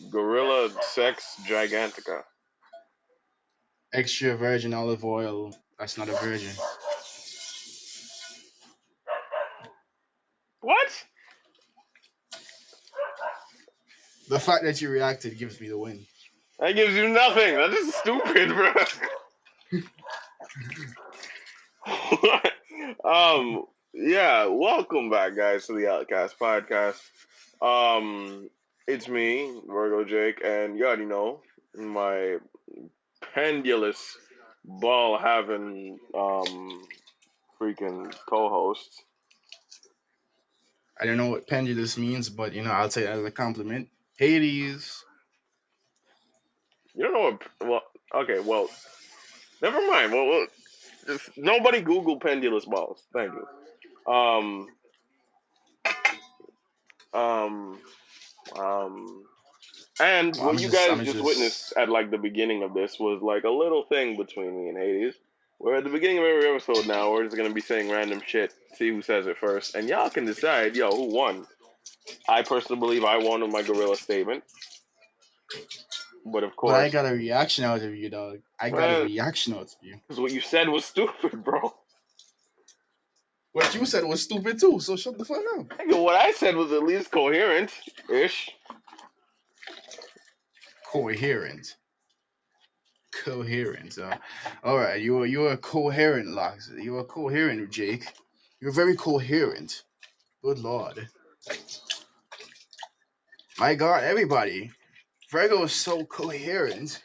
Gorilla Sex Gigantica. Extra virgin olive oil. That's not a virgin. What? The fact that you reacted gives me the win. That gives you nothing. That is stupid, bro. Yeah, welcome back, guys, to the Outcast Podcast. It's me, Virgo Jake, and you already know my pendulous ball having freaking co-host. I don't know what pendulous means, but I'll take that as a compliment. Hades. You don't know what? Well, okay, well, never mind. Well, just nobody Google pendulous balls. Thank you. Um, um, and Well, what you guys just witnessed at like the beginning of this was like a little thing between me and Hades. Where at the beginning of every episode now, we're just gonna be saying random shit, see who says it first, and y'all can decide, who won. I personally believe I won with my gorilla statement. But of course, I got a reaction out of you, dog. I got a reaction out of you. Because what you said was stupid, bro. What you said was stupid too, so shut the fuck up. What I said was at least coherent-ish. Coherent. All right, you're a coherent, Lox. You're a coherent, Jake. You're very coherent. Good Lord. My God, everybody. Virgo is so coherent.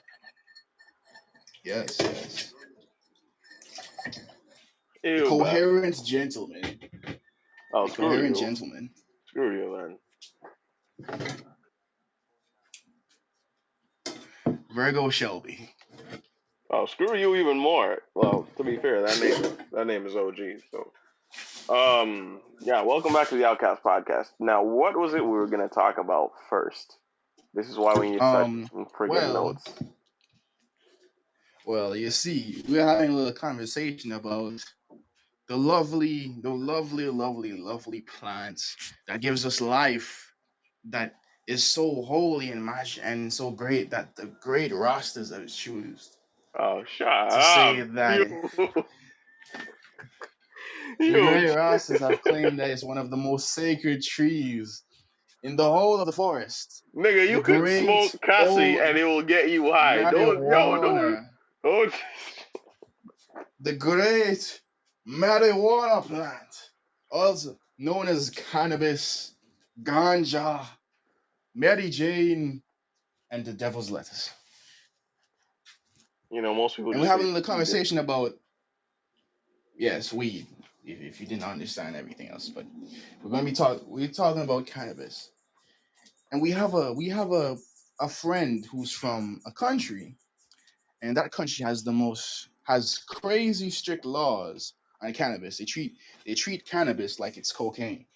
Yes. Ew, coherent man. Gentleman. Oh, coherent gentleman. Screw you, man. Virgo Shelby. Oh, screw you even more. Well, to be fair, that name is OG. So, welcome back to the Outcast Podcast. Now, what was it we were gonna talk about first? This is why we need such friggin' notes. Well, you see, we're having a little conversation about the lovely plants that gives us life, that is so holy and magic and so great that the great Rastas have chosen. Oh, shut up! To say that the great Rastas have claimed that it's one of the most sacred trees in the whole of the forest. Nigga, you can smoke Cassie and it will get you high. Don't. The great marijuana plant, also known as cannabis, ganja, Mary Jane, and the devil's lettuce. Most people. And we're having the conversation about weed. If you didn't understand everything else, but we're talking about cannabis, and we have a friend who's from a country, and that country has crazy strict laws on cannabis. They treat cannabis like it's cocaine,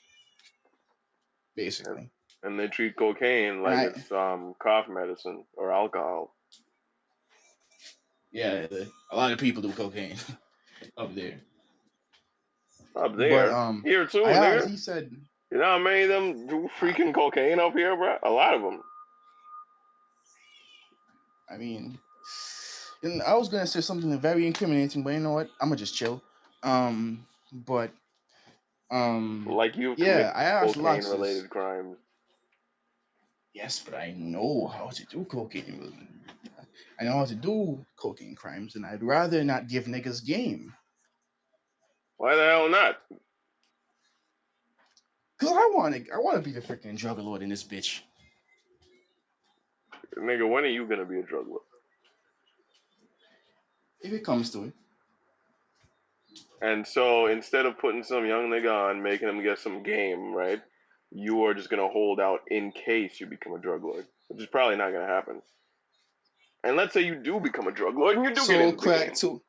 basically. And they treat cocaine like it's cough medicine or alcohol. Yeah, a lot of people do cocaine up there. Up there? But, here too, nigga. He said... You know how many of them do freaking cocaine up here, bro? A lot of them. I mean... I was going to say something very incriminating, but you know what? I'm going to just chill. Like you've committed cocaine-related crimes. Yes, but I know how to do cocaine. I know how to do cocaine crimes, and I'd rather not give niggas game. Why the hell not? Cause I want to be the freaking drug lord in this bitch. Nigga, when are you gonna be a drug lord? If it comes to it. And so instead of putting some young nigga on, making him get some game, right? You are just gonna hold out in case you become a drug lord, which is probably not gonna happen. And let's say you do become a drug lord and you do get into the game.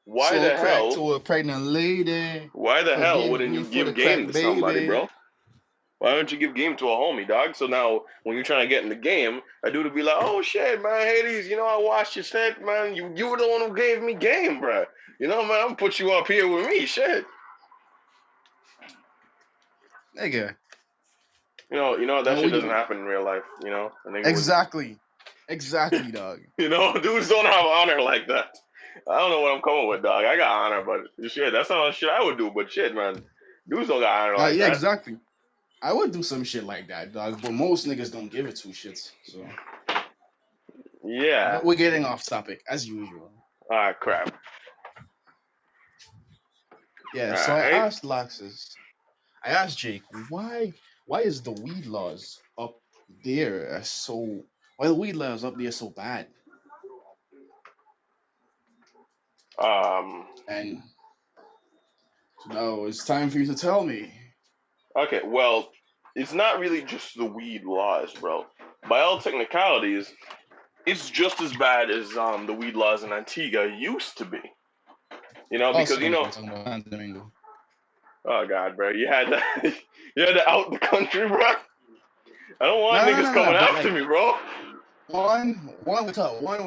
Why the hell to a pregnant lady? Why the hell wouldn't you give game to somebody, bro? Why don't you give game to a homie, dog? So now, when you're trying to get in the game, a dude would be like, "Oh shit, man, Hades, I watched your set, man. You were the one who gave me game, bro. Man, I'm gonna put you up here with me, shit." Nigga, that And shit what doesn't you happen in real life. A nigga wouldn't. exactly, dog. Dudes don't have honor like that. I don't know what I'm coming with, dog. I got honor, but shit, that's not shit I would do. But shit, man, dudes don't got honor like Yeah, that. exactly. I would do some shit like that, dog. But most niggas don't give it two shits. So, Yeah. but we're getting off topic as usual. Ah, crap. Yeah. All So I right. asked Laxus. I asked Jake, why is the weed laws up there so why the weed laws up there so bad? Um. And so now it's time for you to tell me. Okay. Well, it's not really just the weed laws, bro. By all technicalities, it's just as bad as the weed laws in Antigua used to be. Because Also, we're talking about Santo Domingo. oh god, bro, you had to you had to out the country, bro. I don't want No, no, niggas no, no. coming But after like me, bro. one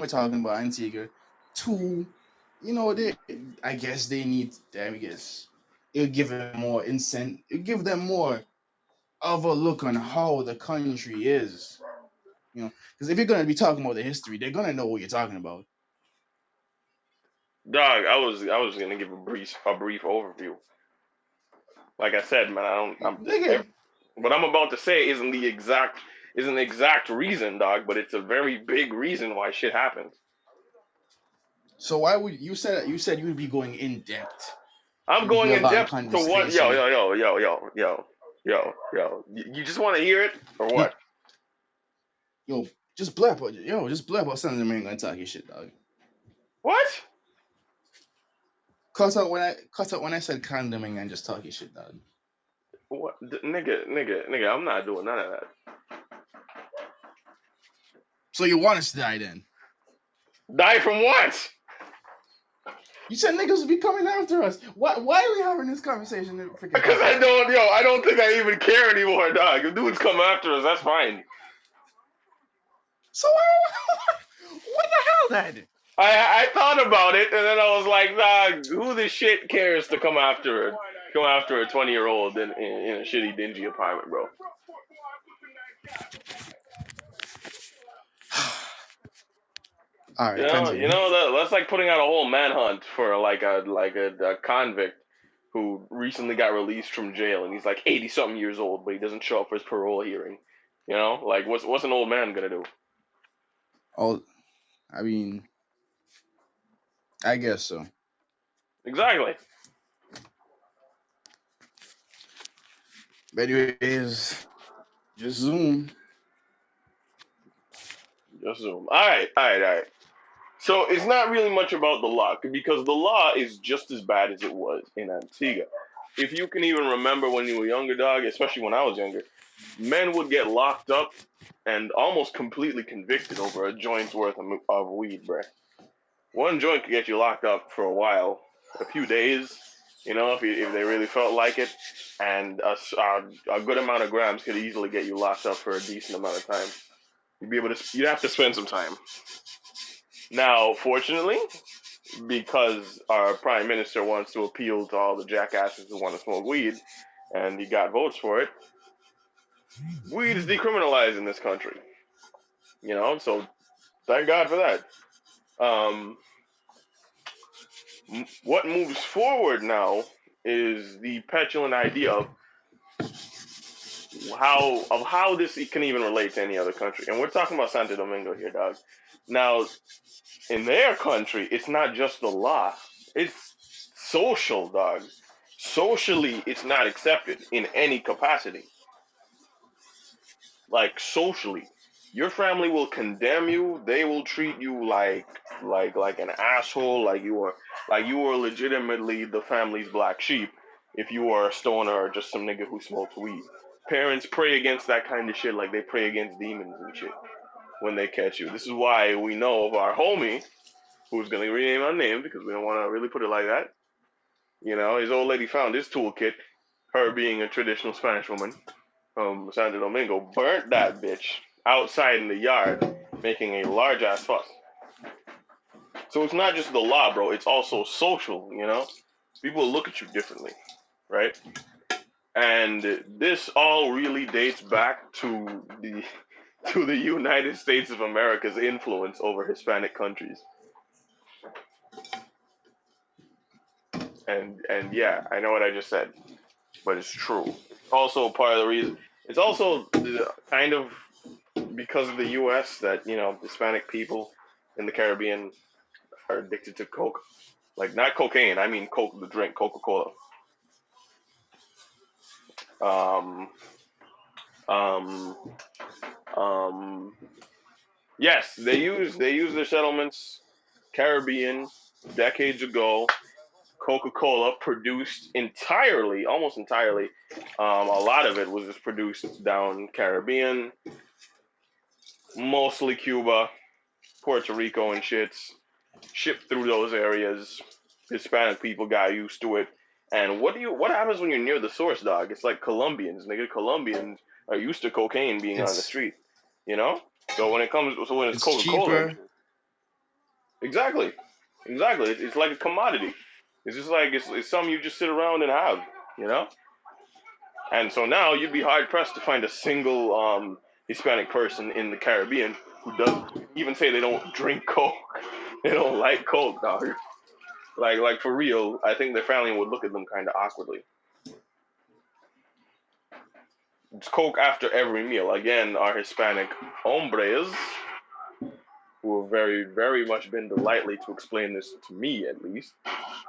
we're talking about Antigua. Two, they I guess they need. I guess it'll give them more incent. It'll give them more of a look on how the country is. Because if you're gonna be talking about the history, they're gonna know what you're talking about. Dog, I was gonna give a brief overview. Like I said, man, I don't. Nigga. What I'm about to say isn't the exact reason, dog, but it's a very big reason why shit happens. So why would you said you would be going in depth? I'm It would be going a in long depth to what? Yo, conversation. yo, yo, yo, yo, yo, yo. You just want to hear it or No, what? yo, just blab out something that ain't gonna talk your shit, dog. What? Cut out when I said condoming and just talk your shit, dog. What? Nigga, I'm not doing none of that. So you want us to die then? Die from what? You said niggas would be coming after us. Why are we having this conversation in the freaking Because I podcast? don't think I even care anymore, dog. If dudes come after us, that's fine. So what the hell then? I thought about it, and then I was like, nah, who the shit cares to come after a 20-year-old in a shitty, dingy apartment, bro? All right, continue. That's like putting out a whole manhunt for like a convict who recently got released from jail, and he's like 80 something years old, but he doesn't show up for his parole hearing. Like what's an old man gonna do? Oh, I mean, I guess so. Exactly. But anyways, just zoom. Just zoom. All right, all right, all right. So it's not really much about the law because the law is just as bad as it was in Antigua. If you can even remember when you were younger, dog, especially when I was younger, men would get locked up and almost completely convicted over a joint's worth of weed, bruh. One joint could get you locked up for a while, a few days, if they really felt like it, and a good amount of grams could easily get you locked up for a decent amount of time. You'd have to spend some time. Now, fortunately, because our prime minister wants to appeal to all the jackasses who want to smoke weed, and he got votes for it, weed is decriminalized in this country. So thank God for that. Um, what moves forward now is the petulant idea of how this can even relate to any other country, and we're talking about Santo Domingo here, dog. Now, in their country, it's not just the law; it's social, dog. Socially, it's not accepted in any capacity. Like socially, your family will condemn you. They will treat you like an asshole. Like you are legitimately the family's black sheep. If you are a stoner or just some nigga who smokes weed, parents pray against that kind of shit like they pray against demons and shit when they catch you. This is why we know of our homie who's gonna rename our name because we don't want to really put it like that. His old lady found his toolkit. Her being a traditional Spanish woman from Santo Domingo, burnt that bitch outside in the yard, making a large ass fuss. So it's not just the law, bro. It's also social. People look at you differently, right? And this all really dates back to the United States of America's influence over Hispanic countries. And yeah, I know what I just said, but it's true. Also part of the reason. It's also kind of because of the U.S. that Hispanic people in the Caribbean are addicted to coke. Like not cocaine, I mean coke, the drink, Coca-Cola. Um, um, um, yes, they use their settlements, Caribbean, decades ago. Coca-Cola produced entirely, almost entirely. A lot of it was just produced down Caribbean, mostly Cuba, Puerto Rico, and shits. Shipped through those areas. Hispanic people got used to it. And what happens when you're near the source, dog? It's like Colombians, nigga. Colombians are used to cocaine being on the It's street, you know. So when it's it's Coca-Cola and cheaper. shit, exactly, exactly. It's like a commodity. It's just like it's something you just sit around and have, you know. And so now you'd be hard pressed to find a single Hispanic person in the Caribbean who does even say they don't drink coke, they don't like coke, dog. Like for real, I think their family would look at them kind of awkwardly. It's coke after every meal. Again, our Hispanic hombres, who have very, very much been delightly to explain this to me at least,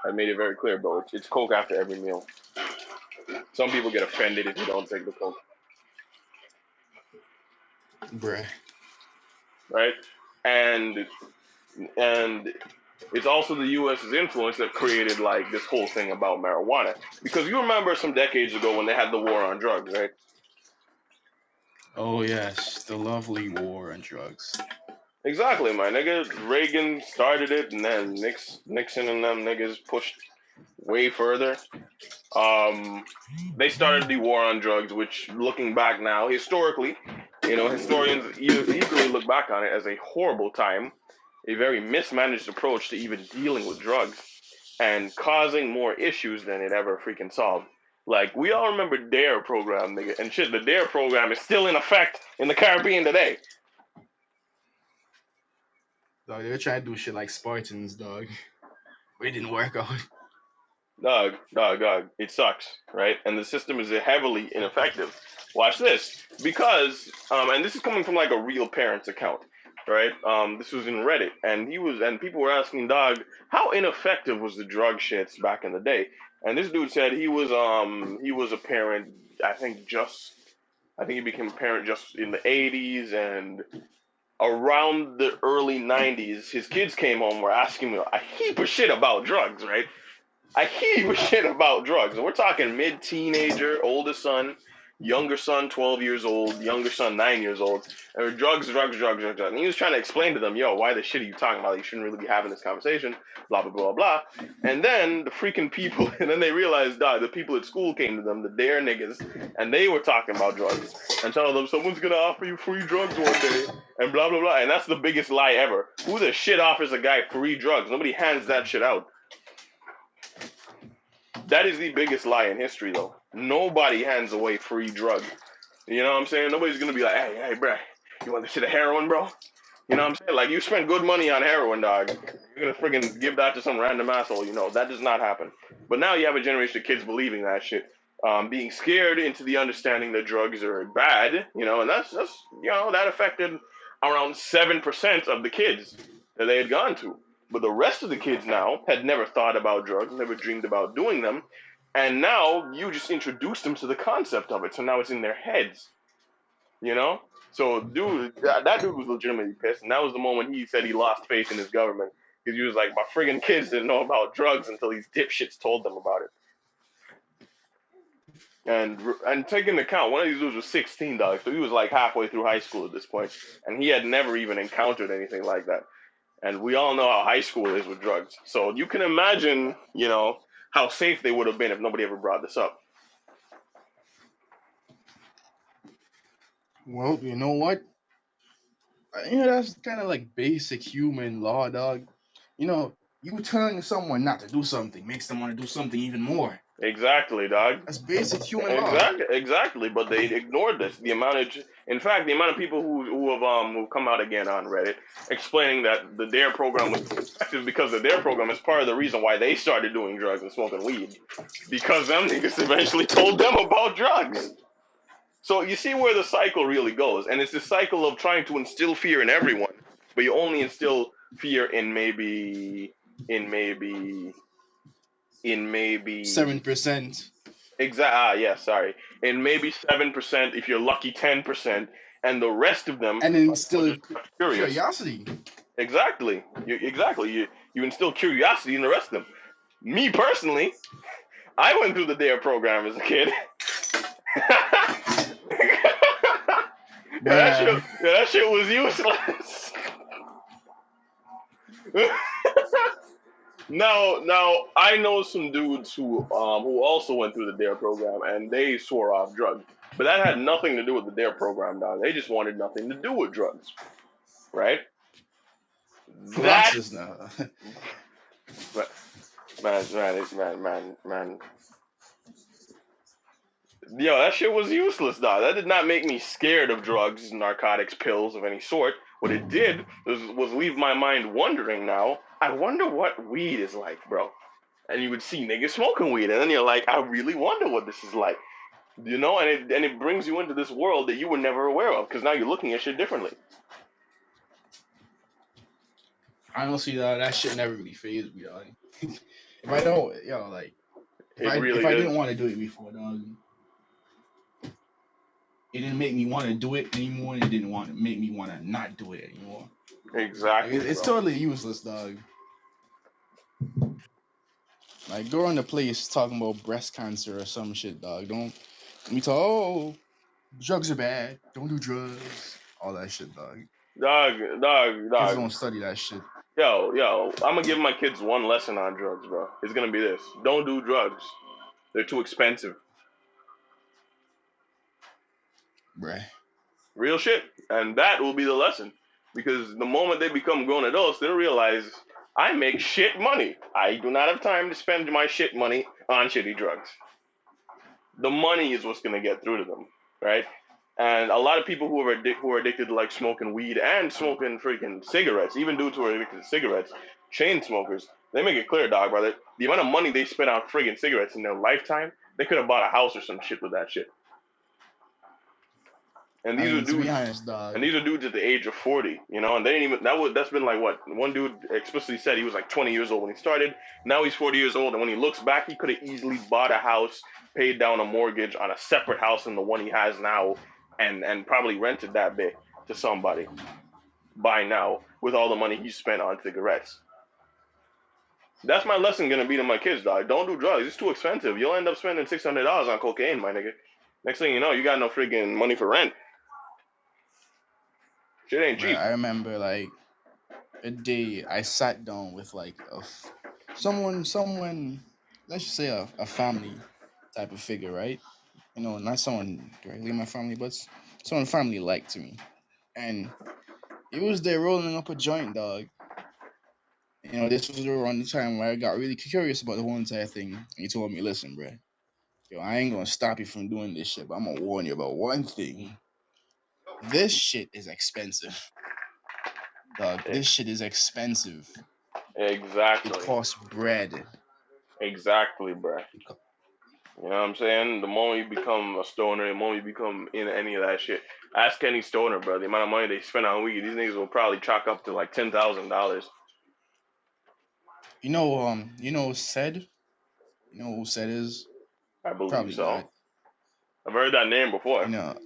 I made it very clear, bro. It's coke after every meal. Some people get offended if you don't take the coke, Bruh. right? And and it's also the U.S.'s influence that created like this whole thing about marijuana. Because you remember some decades ago when they had the war on drugs, right? Oh yes, the lovely war on drugs. Exactly, my nigga. Reagan started it, and then Nixon and them niggas pushed way further. Um, they started the war on drugs, which, looking back now, historically, historians eagerly look back on it as a horrible time, a very mismanaged approach to even dealing with drugs, and causing more issues than it ever freaking solved. Like, we all remember DARE program, nigga, and shit, the DARE program is still in effect in the Caribbean today. Dog, they were trying to do shit like Spartans, dog. But it didn't work out. Dog, it sucks, right? And the system is heavily ineffective. Watch this, because, and this is coming from like a real parent's account, right? This was in Reddit, and people were asking, dog, how ineffective was the drug shits back in the day? And this dude said he was a parent, I think he became a parent just in the 80s, and around the early 90s, his kids came home, were asking me a heap of shit about drugs, right? I heap of shit about drugs. And we're talking mid-teenager, oldest son, younger son, 12 years old, younger son, 9 years old. And drugs, drugs, drugs, drugs, drugs. And he was trying to explain to them, yo, why the shit are you talking about? You shouldn't really be having this conversation, blah, blah, blah, blah. And then the freaking people, and then they realized, the people at school came to them, the dare niggas, and they were talking about drugs and telling them, someone's going to offer you free drugs one day, and blah, blah, blah. And that's the biggest lie ever. Who the shit offers a guy free drugs? Nobody hands that shit out. That is the biggest lie in history, though. Nobody hands away free drugs. You know what I'm saying? Nobody's gonna be like, hey, bro, you want this shit of heroin, bro? You know what I'm saying? Like, you spend good money on heroin, dog. You're gonna friggin' give that to some random asshole. That does not happen. But now you have a generation of kids believing that shit, being scared into the understanding that drugs are bad. And that's that affected around 7% of the kids that they had gone to. But the rest of the kids now had never thought about drugs, never dreamed about doing them, and now you just introduce them to the concept of it. So now it's in their heads, you know. So, dude, that dude was legitimately pissed, and that was the moment he said he lost faith in his government because he was like, my friggin' kids didn't know about drugs until these dipshits told them about it. And take into account, one of these dudes was 16, dog, so he was like halfway through high school at this point, and he had never even encountered anything like that. And we all know how high school is with drugs. So you can imagine, how safe they would have been if nobody ever brought this up. Well, you know what? That's kind of like basic human law, dog. You telling someone not to do something makes them want to do something even more. Exactly, dog. That's basic human law. Exactly. But they ignored this. In fact, the amount of people who come out again on Reddit explaining that the Dare program was effective because the Dare program is part of the reason why they started doing drugs and smoking weed, because them niggas eventually told them about drugs. So you see where the cycle really goes, and it's this cycle of trying to instill fear in everyone, but you only instill fear in maybe, in maybe 7%. yeah, sorry, in maybe 7%, if you're lucky 10%, and the rest of them And then are still just curious. curiosity. Exactly, you instill curiosity in the rest of them. Me personally, I went through the Dare program as a kid. That shit was useless. Now I know some dudes who also went through the Dare program and they swore off drugs, but that had nothing to do with the Dare program, dog. They just wanted nothing to do with drugs, right? That Philoxis now. man. Yo, that shit was useless, dog. That did not make me scared of drugs, narcotics, pills of any sort. What it did was leave my mind wondering now. I wonder what weed is like, bro. And you would see niggas smoking weed, and then you're like, I really wonder what this is like. You know, and it brings you into this world that you were never aware of, because now you're looking at shit differently. Honestly, that shit never really fazed me, dog. If I don't, like, if I didn't want to do it before, dog, it didn't make me want to do it anymore, and it didn't want to make me want to not do it anymore. Exactly. Like, it's totally useless, dog. Like, go on the place talking about breast cancer or some shit, dog. Don't we talk, oh, drugs are bad. Don't do drugs. All that shit, dog. Dog. Kids don't study that shit. Yo, I'm gonna give my kids one lesson on drugs, bro. It's gonna be this: don't do drugs. They're too expensive. Bruh. Real shit. And that will be the lesson. Because the moment they become grown adults, they'll realize I make shit money. I do not have time to spend my shit money on shitty drugs. The money is what's gonna get through to them, right? And a lot of people who are addicted to like smoking weed and smoking freaking cigarettes, even dudes who are addicted to cigarettes, chain smokers, they make it clear, dog, brother. The amount of money they spend on friggin' cigarettes in their lifetime, they could have bought a house or some shit with that shit. And these are dudes. To be honest, dog. And these are dudes at the age of 40, you know, and they didn't even that's been like what one dude explicitly said he was like 20 years old when he started. Now he's 40 years old, and when he looks back, he could have easily bought a house, paid down a mortgage on a separate house than the one he has now, and probably rented that bit to somebody by now with all the money he spent on cigarettes. That's my lesson gonna be to my kids, dog. Don't do drugs. It's too expensive. You'll end up spending $600 on cocaine, my nigga. Next thing you know, you got no freaking money for rent. Shit ain't cheap. I remember like a day I sat down with like someone, let's just say a family type of figure, right? You know, not someone directly in my family, but someone family like to me. And it was there rolling up a joint, dog. You know, this was around the time where I got really curious about the whole entire thing. And he told me, listen, bro, yo, I ain't gonna stop you from doing this shit, but I'm gonna warn you about one thing. This shit is expensive. Dog, this shit is expensive. Exactly. It costs bread. Exactly, bro. You know what I'm saying? The moment you become a stoner, the moment you become in any of that shit, ask any stoner, bro. The amount of money they spend on weed, these niggas will probably chalk up to like $10,000. You know said? You know who said is? I believe Probably so. not. I've heard that name before. You know,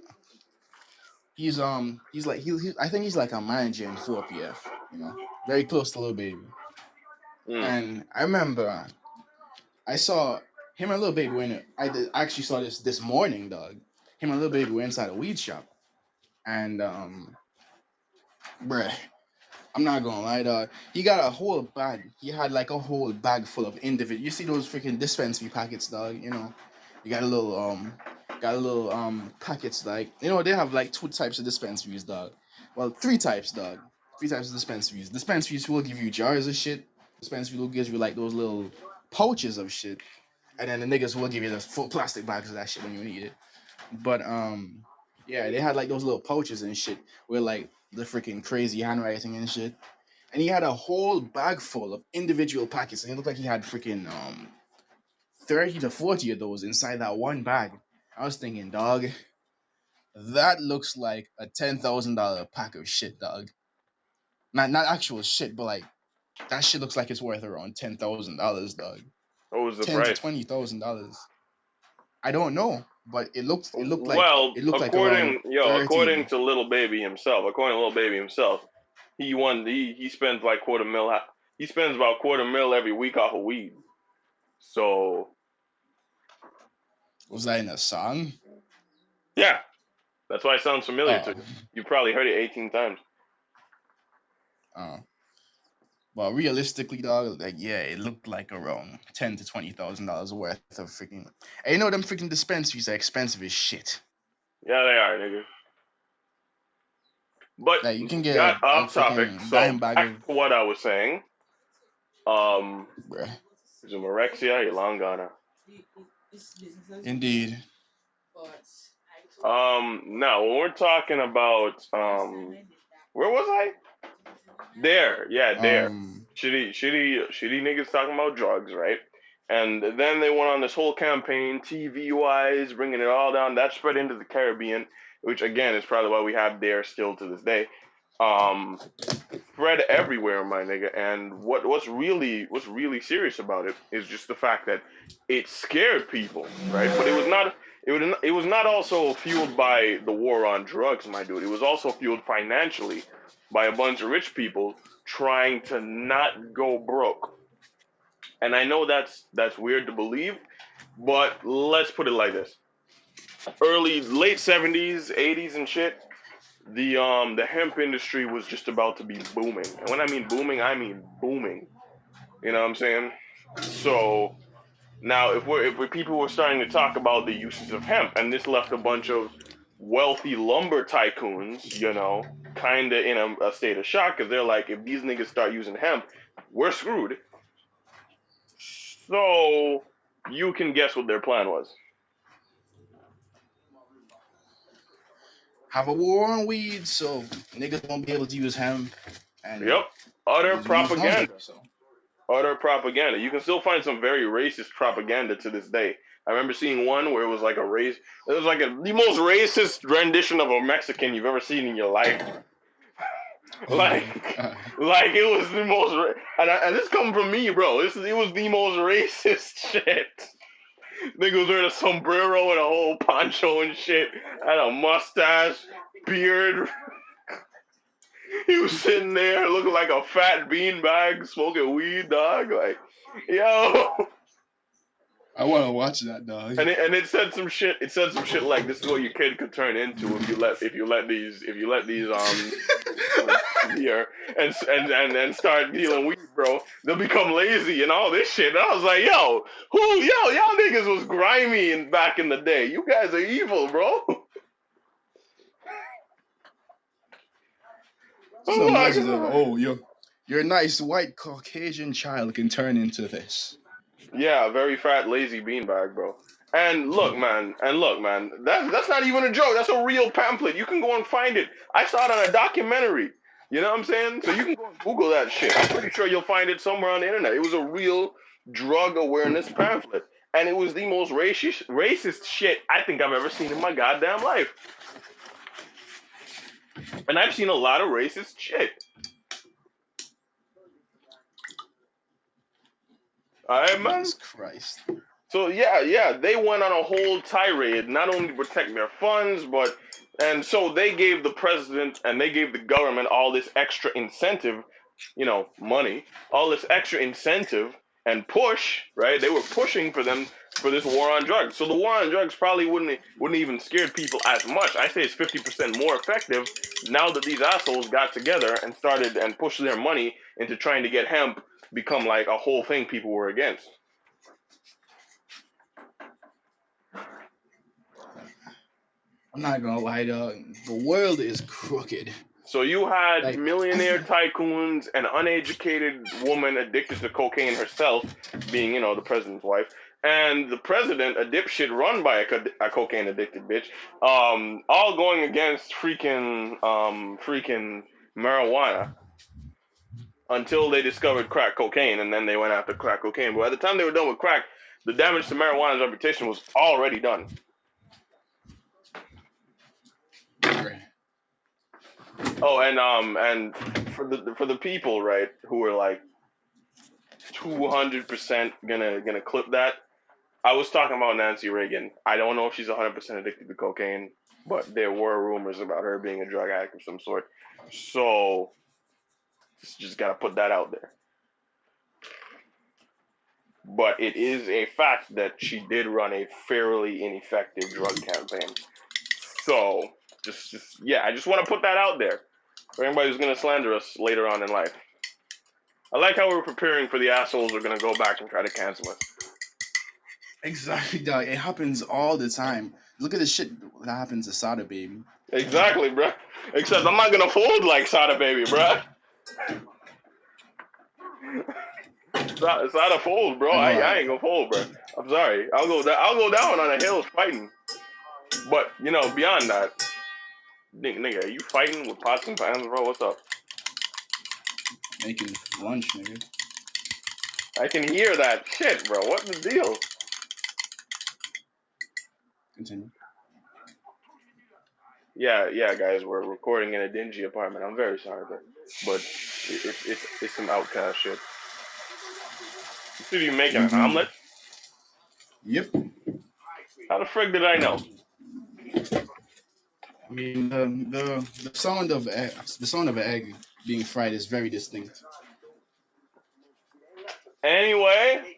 he's like I think he's like a manager in 4PF. You know, very close to Lil Baby. And I remember I saw him and Lil Baby when I actually saw this morning, dog. Him and Lil Baby were inside a weed shop, and bruh, I'm not gonna lie, dog. He got a whole bag. He had like a whole bag full of individual. You see those freaking dispensary packets, dog? You know, you got a little packets like, you know, they have like 2 types of dispensaries, dog. Well, 3 types, dog. 3 types of dispensaries. Dispensaries will give you jars of shit. Dispensaries will give you like those little pouches of shit. and then the niggas will give you the full plastic bags of that shit when you need it. But yeah, they had like those little pouches and shit with like the freaking crazy handwriting and shit. And he had a whole bag full of individual packets, and it looked like he had freaking 30 to 40 of those inside that one bag. I was thinking, dog, that looks like a $10,000 pack of shit, dog. Not actual shit, but like that shit looks like it's worth around $10,000, dog. What was the Ten to price? $20,000. I don't know, but Well, it looked like around according 30. to Little Baby himself, he spends like quarter mil. He spends about quarter mil every week off of weed. So Was that in a song? yeah, that's why it sounds familiar to Oh, you. You probably heard it 18 times. oh. Well, realistically, dog, like yeah, it looked like around $10,000 to $20,000 worth of freaking. And you know them freaking dispensaries are expensive as shit. Yeah, they are, nigga. But Like you can get got a off topic. freaking So dime bag back of, to what I was saying. bruh. Zoomerexia, you're long gone now. Indeed. Now when we're talking about where was I? There, yeah, there. Shitty niggas talking about drugs, right? And then they went on this whole campaign, TV wise, bringing it all down. That spread into the Caribbean, which again is probably why we have there still to this day. Spread everywhere, my nigga. And what's really serious about it is just the fact that it scared people, right? But it was not also fueled by the war on drugs, my dude. It was also fueled financially by a bunch of rich people trying to not go broke. And I know that's weird to believe, but let's put it like this. Late 70s, 80s and shit, the hemp industry was just about to be booming. And when I mean booming. You know what I'm saying? So now if people were starting to talk about the uses of hemp, and this left a bunch of wealthy lumber tycoons, kind of in a state of shock because they're like, if these niggas start using hemp, we're screwed. So you can guess what their plan was. Have a war on weed, so niggas won't be able to use hemp. And Yep, utter niggas will use lumber, propaganda. so. Utter propaganda. You can still find some very racist propaganda to this day. I remember seeing one where it was like the most racist rendition of a Mexican you've ever seen in your life. like it was the most, and this come from me, bro. It was the most racist shit. Nigga was wearing a sombrero and a whole poncho and shit, had a mustache, beard. He was sitting there looking like a fat beanbag, smoking weed, dog. Like, yo. I want to watch that, dog. And it said some shit. It said some shit like, "This is what your kid could turn into if you let these here and start dealing weed, bro. They'll become lazy and all this shit." And I was like, y'all niggas was grimy and back in the day. You guys are evil, bro. So imagine if, your nice white Caucasian child can turn into this. Yeah, very fat, lazy beanbag, bro. And look, man, that's not even a joke. That's a real pamphlet. You can go and find it. I saw it on a documentary. You know what I'm saying? So you can go and Google that shit. I'm pretty sure you'll find it somewhere on the internet. It was a real drug awareness pamphlet. And it was the most racist shit I think I've ever seen in my goddamn life. And I've seen a lot of racist shit. All right, man. Jesus Christ. So yeah, they went on a whole tirade, not only to protect their funds, and so they gave the president and they gave the government all this extra incentive, money, all this extra incentive and push, right? They were pushing for this war on drugs. So the war on drugs probably wouldn't even scare people as much. I say it's 50% more effective now that these assholes got together and started and pushed their money into trying to get hemp become like a whole thing people were against. I'm not gonna lie, dog. The world is crooked. So you had millionaire tycoons, an uneducated woman addicted to cocaine herself, being, the president's wife, and the president, a dipshit run by a cocaine addicted bitch, all going against freaking marijuana until they discovered crack cocaine, and then they went after crack cocaine. But by the time they were done with crack, the damage to marijuana's reputation was already done. Right. Oh, and for the people, right, who are like 200% gonna clip that. I was talking about Nancy Reagan. I don't know if she's 100% addicted to cocaine, but there were rumors about her being a drug addict of some sort. So just gotta put that out there. But it is a fact that she did run a fairly ineffective drug campaign. So yeah, I just want to put that out there for anybody who's gonna slander us later on in life. I like how we're preparing for the assholes who are gonna go back and try to cancel us. Exactly, dog. It happens all the time. Look at the shit that happens to Sada Baby. Exactly, bruh. Except I'm not gonna fold like Sada Baby, bruh. Sada fold, bro. I ain't gonna fold, bro. I'm sorry. I'll go down on a hill fighting. But you know, beyond that, nigga, are you fighting with pots and pans, bro? What's up? Making lunch, nigga. I can hear that shit, bro. What's the deal? Continue. Yeah, guys, we're recording in a dingy apartment. I'm very sorry, but it's some outcast shit. You see you making an omelet? Yep. How the frig did I know? I mean, the sound of an egg being fried is very distinct. Anyway,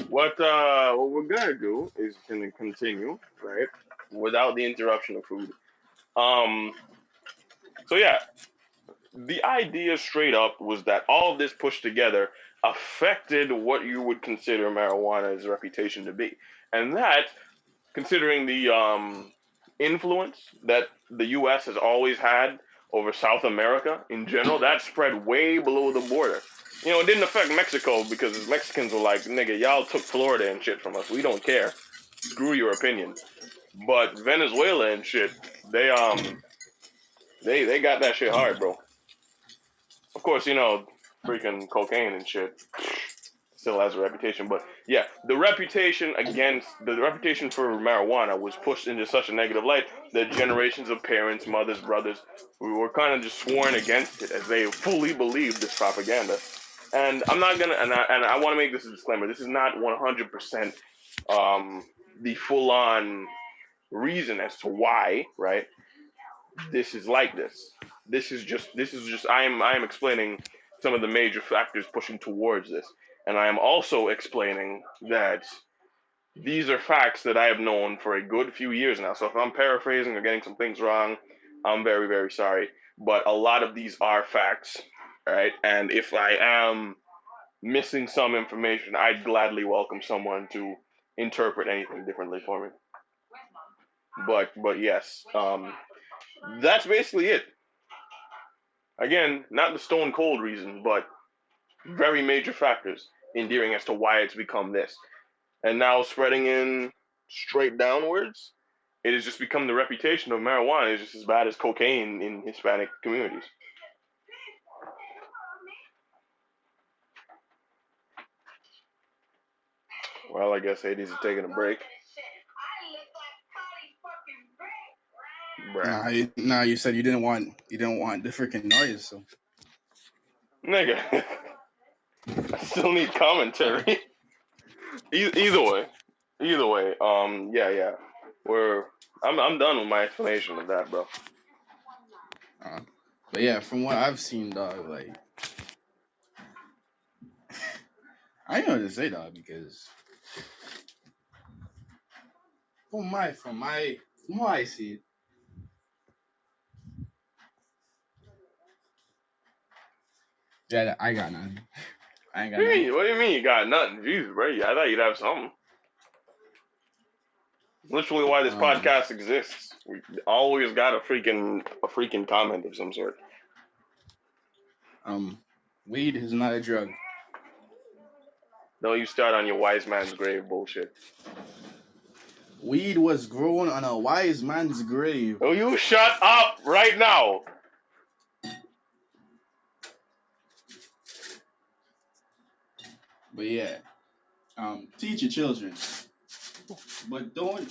what we're gonna do is gonna continue, right, without the interruption of food. So yeah, the idea straight up was that all of this pushed together affected what you would consider marijuana's reputation to be, and that, considering the influence that the U.S. has always had over South America in general, that spread way below the border. You know, it didn't affect Mexico because Mexicans were like, nigga, y'all took Florida and shit from us. We don't care. Screw your opinion. But Venezuela and shit, they got that shit hard, bro. Of course, you know, freaking cocaine and shit still has a reputation. But yeah, the reputation for marijuana was pushed into such a negative light that generations of parents, mothers, brothers, were kind of just sworn against it as they fully believed this propaganda. And I'm not gonna, and I want to make this a disclaimer. This is not 100% the full-on reason as to why, right? This is like this. This is just. I am explaining some of the major factors pushing towards this, and I am also explaining that these are facts that I have known for a good few years now. So if I'm paraphrasing or getting some things wrong, I'm very, very sorry. But a lot of these are facts, right? And if I am missing some information, I'd gladly welcome someone to interpret anything differently for me. But yes, that's basically it. Again, not the stone cold reason, but very major factors endearing as to why it's become this. And now spreading in straight downwards, it has just become the reputation of marijuana is just as bad as cocaine in Hispanic communities. Well, I guess Hades is taking a break. Bruh. Nah, you said you didn't want the freaking noise, so. Nigga, I still need commentary. Either way, yeah. I'm done with my explanation of that, bro. But yeah, from what I've seen, dog, like I don't know what to say, dog, because from how I see it. Yeah, I got nothing. I ain't got nothing. What do you mean you got nothing? Jesus, bro. I thought you'd have something. Literally why this podcast exists. We always got a freaking comment of some sort. Weed is not a drug. Don't you start on your wise man's grave bullshit. Weed was grown on a wise man's grave. Oh, you shut up right now. But yeah, teach your children, but Don't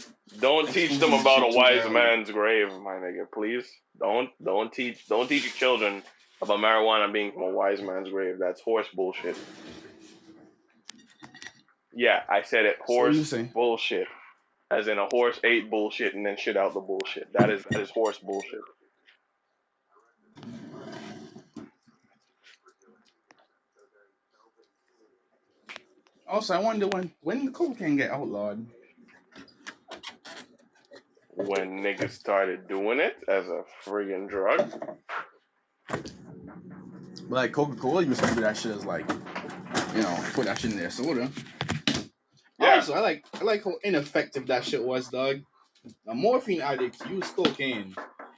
teach expose them them to about a shit too wise early. man's grave, my nigga. Please don't teach your children about marijuana being from a wise man's grave. That's horse bullshit. Yeah, I said it. So you Horse say? bullshit. As in a horse ate bullshit and then shit out the bullshit. That is horse bullshit. Also, I wonder when the cocaine get outlawed. When niggas started doing it as a friggin' drug. But like Coca-Cola used to do that shit as like, put that shit in their soda. Yeah. Also, I like how ineffective that shit was, dog. A morphine addict used cocaine,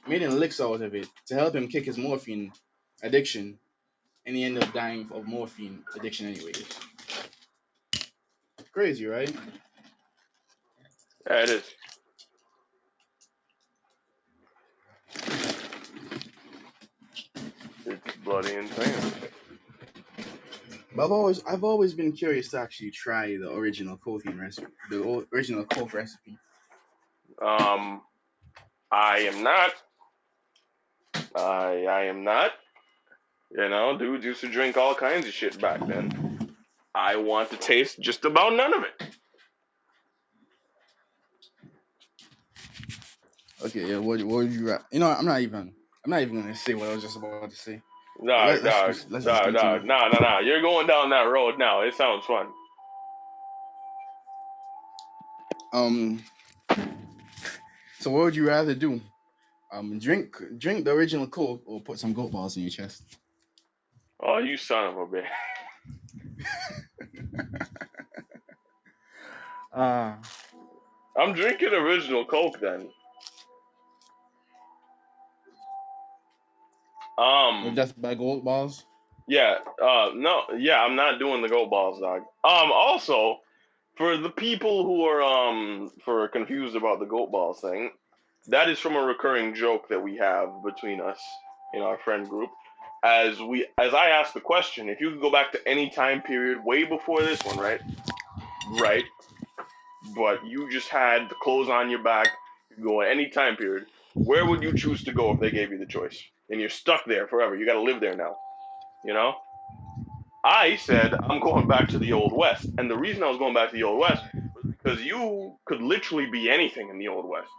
made an elixir out of it to help him kick his morphine addiction, and he ended up dying of morphine addiction anyways. Crazy, right? Yeah, it is. It's bloody insane. But I've always been curious to actually try the original cocaine recipe, the original coke recipe. I am not. I am not. Dudes used to drink all kinds of shit back then. I want to taste just about none of it. Okay, yeah. What would you? I'm not even gonna say what I was just about to say. But Dog, dog, let's just dog, continue. dog. Nah. You're going down that road now. It sounds fun. Um. So what would you rather do? Drink the original Coke or put some goat balls in your chest? Oh, you son of a bitch. Uh, I'm drinking original Coke then. with Um, death by goat balls. yeah, no, yeah, I'm not doing the goat balls, dog. Also, for the people who are confused about the goat balls thing, that is from a recurring joke that we have between us in our friend group. As I asked the question, if you could go back to any time period way before this one, right? Right. But you just had the clothes on your back, you could go at any time period. Where would you choose to go if they gave you the choice? And you're stuck there forever. You got to live there now. You know? I said I'm going back to the old west, and the reason I was going back to the old west was because you could literally be anything in the old west.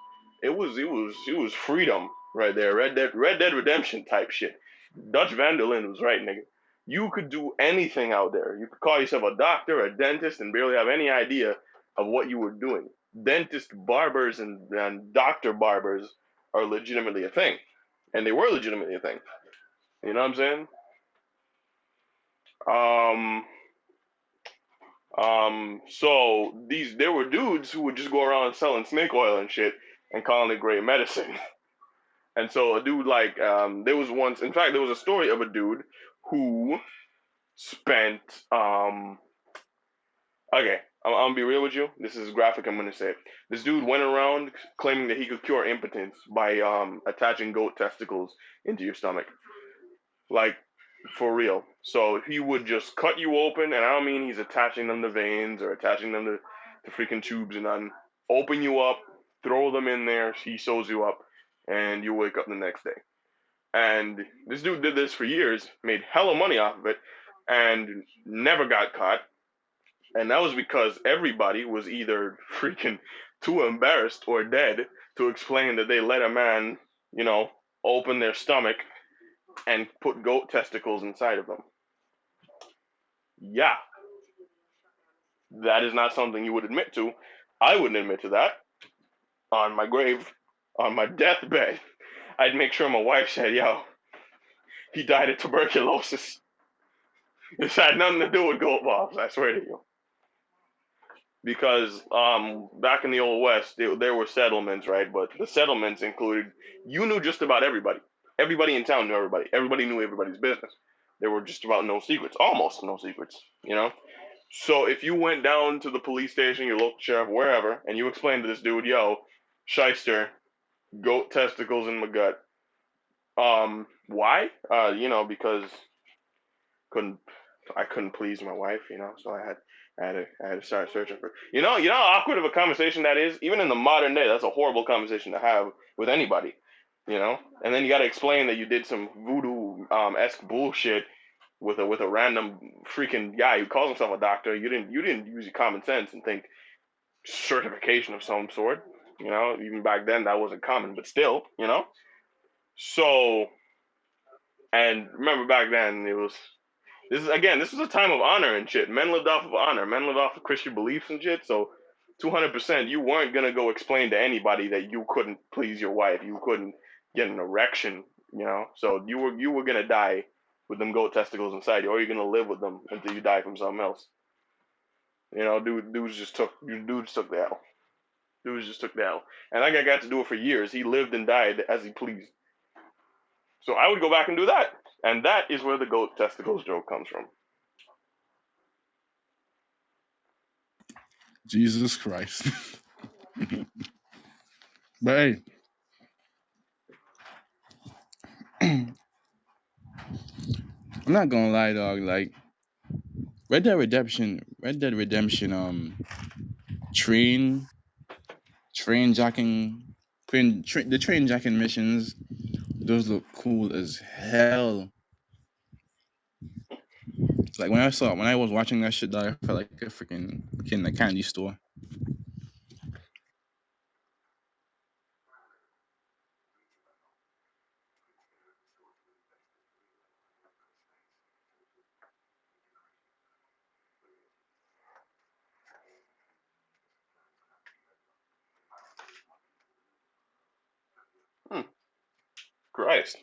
It was freedom right there. Red Dead Redemption type shit. Dutch Van der Linde was right, nigga. You could do anything out there. You could call yourself a doctor, a dentist, and barely have any idea of what you were doing. Dentist barbers and doctor barbers are legitimately a thing, and they were legitimately a thing. You know what I'm saying? Um, so there were dudes who would just go around selling snake oil and shit and calling it great medicine. And so a dude there was once, in fact, there was a story of a dude who spent, okay, I'm gonna be real with you. This is graphic. I'm gonna say it. This dude went around claiming that he could cure impotence by attaching goat testicles into your stomach. Like, for real. So he would just cut you open, and I don't mean he's attaching them to veins or attaching them to freaking tubes and none. Open you up, throw them in there, he sews you up, and you wake up the next day. And this dude did this for years, made hella money off of it, and never got caught. And that was because everybody was either freaking too embarrassed or dead to explain that they let a man, open their stomach and put goat testicles inside of them. Yeah, that is not something you would admit to. I wouldn't admit to that. On my grave, on my deathbed, I'd make sure my wife said, yo, he died of tuberculosis. This had nothing to do with goat balls, I swear to you. Because back in the old west, there were settlements, right? But the settlements included, you knew just about everybody. Everybody in town knew everybody. Everybody knew everybody's business. There were just about no secrets, almost no secrets, you know? So if you went down to the police station, your local sheriff, wherever, and you explained to this dude, yo, shyster, goat testicles in my gut. Why? Because couldn't I couldn't please my wife, so I had to start searching for how awkward of a conversation that is. Even in the modern day, that's a horrible conversation to have with anybody, And then you got to explain that you did some voodoo esque bullshit with a random freaking guy who calls himself a doctor. You didn't use your common sense and think certification of some sort. Even back then that wasn't common, but still. So, and remember back then it was this was a time of honor and shit. Men lived off of honor. Men lived off of Christian beliefs and shit. So 200%, you weren't gonna go explain to anybody that you couldn't please your wife. You couldn't get an erection. So you were gonna die with them goat testicles inside you, or you're gonna live with them until you die from something else. Dudes took the L. Dudes just took the L. And that guy got to do it for years. He lived and died as he pleased. So I would go back and do that. And that is where the goat testicles joke comes from. Jesus Christ. But hey, I'm not gonna lie, dog. Like Red Dead Redemption, train, the train jacking missions. Those look cool as hell. Like when I was watching that shit, dog, I felt like a freaking kid in a candy store. Christ.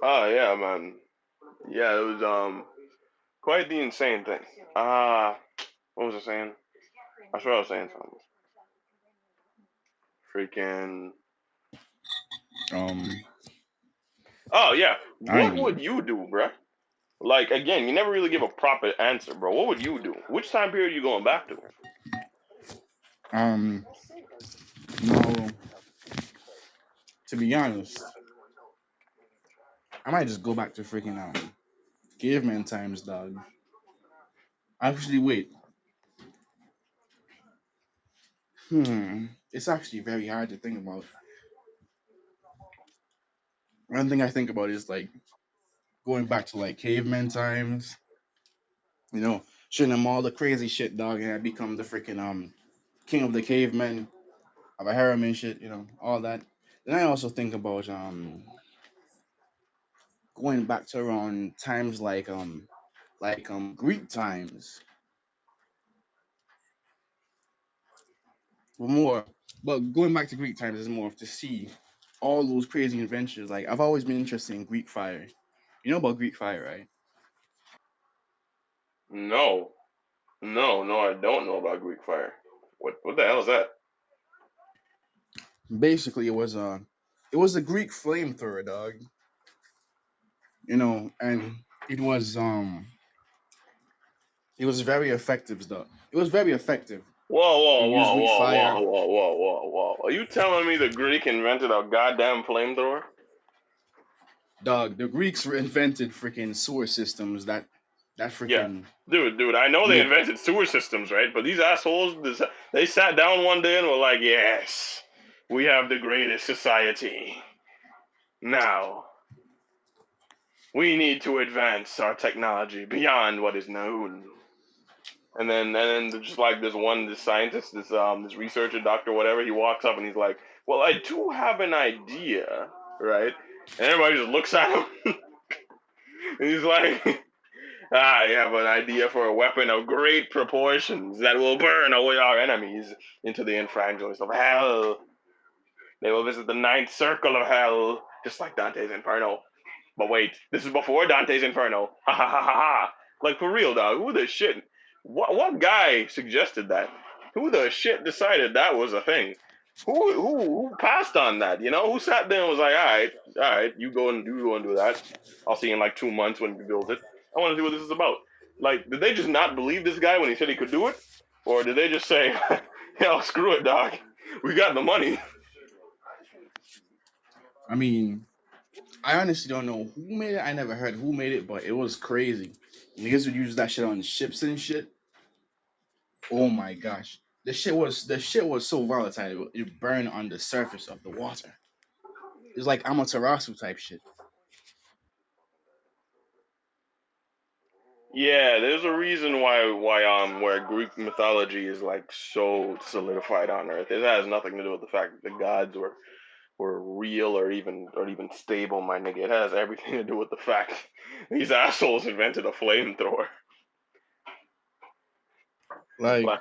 Oh yeah, man. Yeah, it was quite the insane thing. What was I saying? I swear I was saying something. Freaking. Um, Oh yeah. I What ain't would know. you do, bruh? Like again, you never really give a proper answer, bro. What would you do? Which time period are you going back to? Um, no. To be honest, I might just go back to freaking caveman times, dog. Actually, wait. It's actually very hard to think about. One thing I think about is like going back to like caveman times. Showing them all the crazy shit, dog, and I become the freaking king of the cavemen, have a harem and shit, all that. Then I also think about going back to around times like Greek times, but more. But going back to Greek times is more of to see all those crazy inventions. Like I've always been interested in Greek fire. You know about Greek fire, right? No, no, I don't know about Greek fire. What the hell is that? Basically, it was a Greek flamethrower, dog. And it was um it was very effective, though. It was very effective. Whoa, It whoa, used whoa, with whoa, whoa, fire. whoa, whoa, whoa, whoa. Are you telling me the Greek invented a goddamn flamethrower? Dog, the Greeks invented freaking sewer systems that Yeah. freaking Dude, I know they made invented sewer systems, right? But these assholes, they sat down one day and were like, yes, we have the greatest society. Now, we need to advance our technology beyond what is known. And then just like this scientist, this researcher, doctor, whatever, he walks up and he's like, well, I do have an idea, right? And everybody just looks at him. And he's like, I have an idea for a weapon of great proportions that will burn away our enemies into the infractions of hell. They will visit the ninth circle of hell, just like Dante's Inferno. But wait, this is before Dante's Inferno. Ha ha ha ha ha. Like for real, dog. Who the shit? What guy suggested that? Who the shit decided that was a thing? Who passed on that? You know, who sat there and was like, all right, you go and do that. I'll see you in like 2 months when you build it. I want to see what this is about. Like, did they just not believe this guy when he said he could do it, or did they just say, "Yo, screw it, dog, we got the money"? I mean, I honestly don't know who made it. I never heard who made it, but it was crazy. Niggas would use that shit on ships and shit. Oh my gosh. The shit was so volatile. It burned on the surface of the water. It's like Amaterasu type shit. Yeah, there's a reason why where Greek mythology is like so solidified on Earth. It has nothing to do with the fact that the gods were real or even stable, my nigga. It has everything to do with the fact these assholes invented a flamethrower. Like, Like,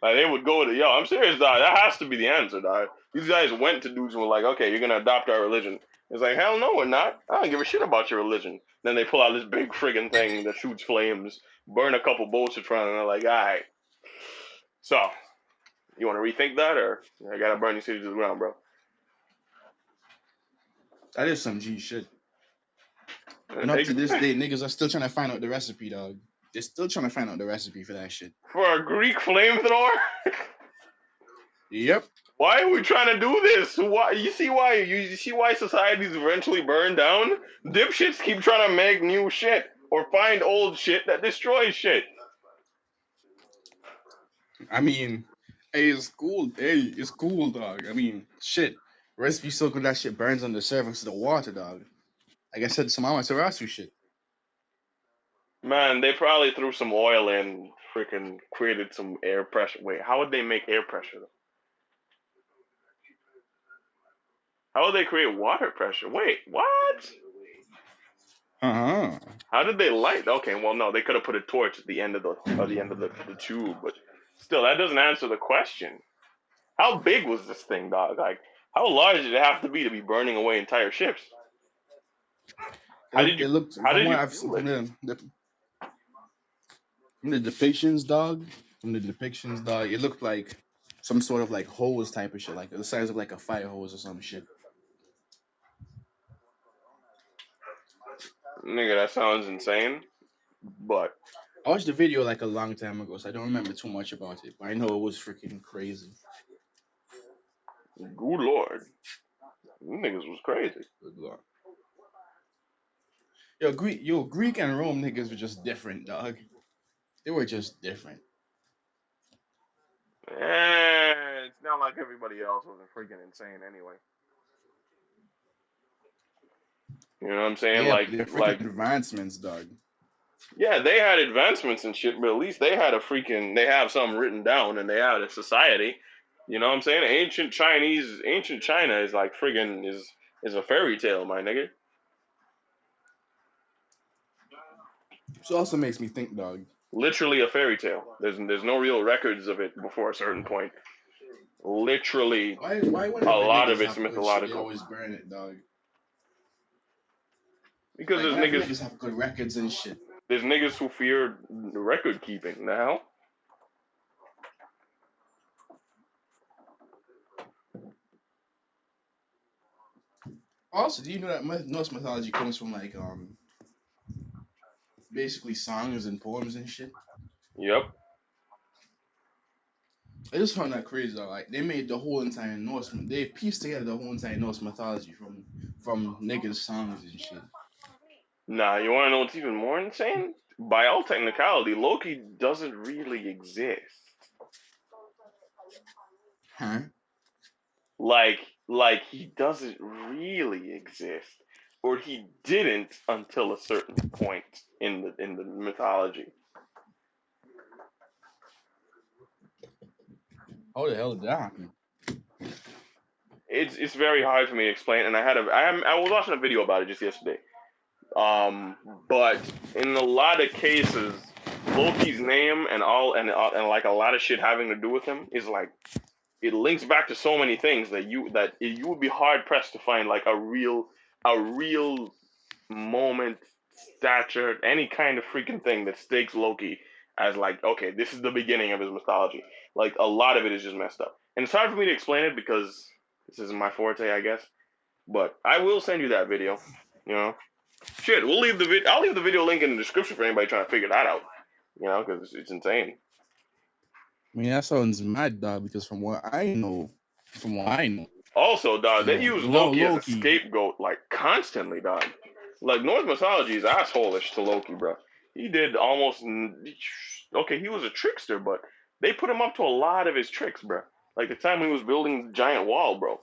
like they would go to yo, I'm serious, dog. That has to be the answer, dog. These guys went to dudes and were like, okay, you're gonna adopt our religion. It's like, hell no, we're not. I don't give a shit about your religion. Then they pull out this big friggin' thing that shoots flames, burn a couple boats in front, and they're like, all right, so you want to rethink that, or I gotta burn your city to the ground, bro? that is some G shit. And up They, to this day, niggas are still trying to find out the recipe, dog. They're still trying to find out the recipe for that shit. for a Greek flamethrower? Yep. Why are we trying to do this? Why you see why societies eventually burn down? Dipshits keep trying to make new shit or find old shit that destroys shit. I mean, hey, it's cool. Hey, it's cool, dog. I mean, shit. Recipe so good that shit burns on the surface of the water, dog. Like I said, some Amaterasu shit. Man, they probably threw some oil in, freaking created some air pressure. Wait, how would they make air pressure though? How would they create water pressure? Wait, what? Uh-huh. How did they light? Okay, well no, they could have put a torch at the end of the tube, but still that doesn't answer the question. How big was this thing, dog? Like, how large did it have to be burning away entire ships? How did you It looked how from did what you I've seen fuel it? from the depictions, dog. From the depictions, dog, it looked like some sort of like hose type of shit, like the size of like a fire hose or some shit. Nigga, that sounds insane. But I watched the video like a long time ago, so I don't remember too much about it. But I know it was freaking crazy. good lord, them niggas was crazy. Good lord. Greek and Rome niggas were just different, dog. They were just different. It's not like everybody else wasn't freaking insane anyway. You know what I'm saying? Yeah, but Like, they're freaking advancements, dog. yeah, they had advancements and shit, but at least they have something written down and they had a society. You know what I'm saying? Ancient China is like friggin' is a fairy tale, my nigga. Which also makes me think, dog. Literally a fairy tale. There's no real records of it before a certain point. Literally, Why a whenever lot of niggas it's have good shit, they mythological. always burn it, dog. Because Like whenever niggas have good records and shit. there's niggas who fear record keeping. Now, Also, do you know that Norse mythology comes from like basically songs and poems and shit? yep. I just found that crazy though. Like they made the whole entire Norse, they pieced together the whole entire Norse mythology from niggas' songs and shit. Nah, you want to know what's even more insane? By all technicality, Loki doesn't really exist. Huh? Like, like he doesn't really exist, or he didn't until a certain point in the mythology. How the hell did that happen? It's very hard for me to explain, and I was watching a video about it just yesterday. Um, but in a lot of cases, Loki's name and like a lot of shit having to do with him is like it links back to so many things you would be hard pressed to find like a real moment, stature, any kind of freaking thing that stakes Loki as like okay, this is the beginning of his mythology. Like a lot of it is just messed up. And it's hard for me to explain it because this isn't my forte, I guess. But I will send you that video. You know, shit. We'll leave the I'll leave the video link in the description for anybody trying to figure that out. You know, because it's insane. I mean, that sounds mad, dog. Because from what I know, Also, dog, they use Loki as a Loki. scapegoat like constantly, dog. Like Norse mythology is assholish to Loki, bro. He did almost okay. He was a trickster, but they put him up to a lot of his tricks, bro. Like the time he was building the giant wall, bro.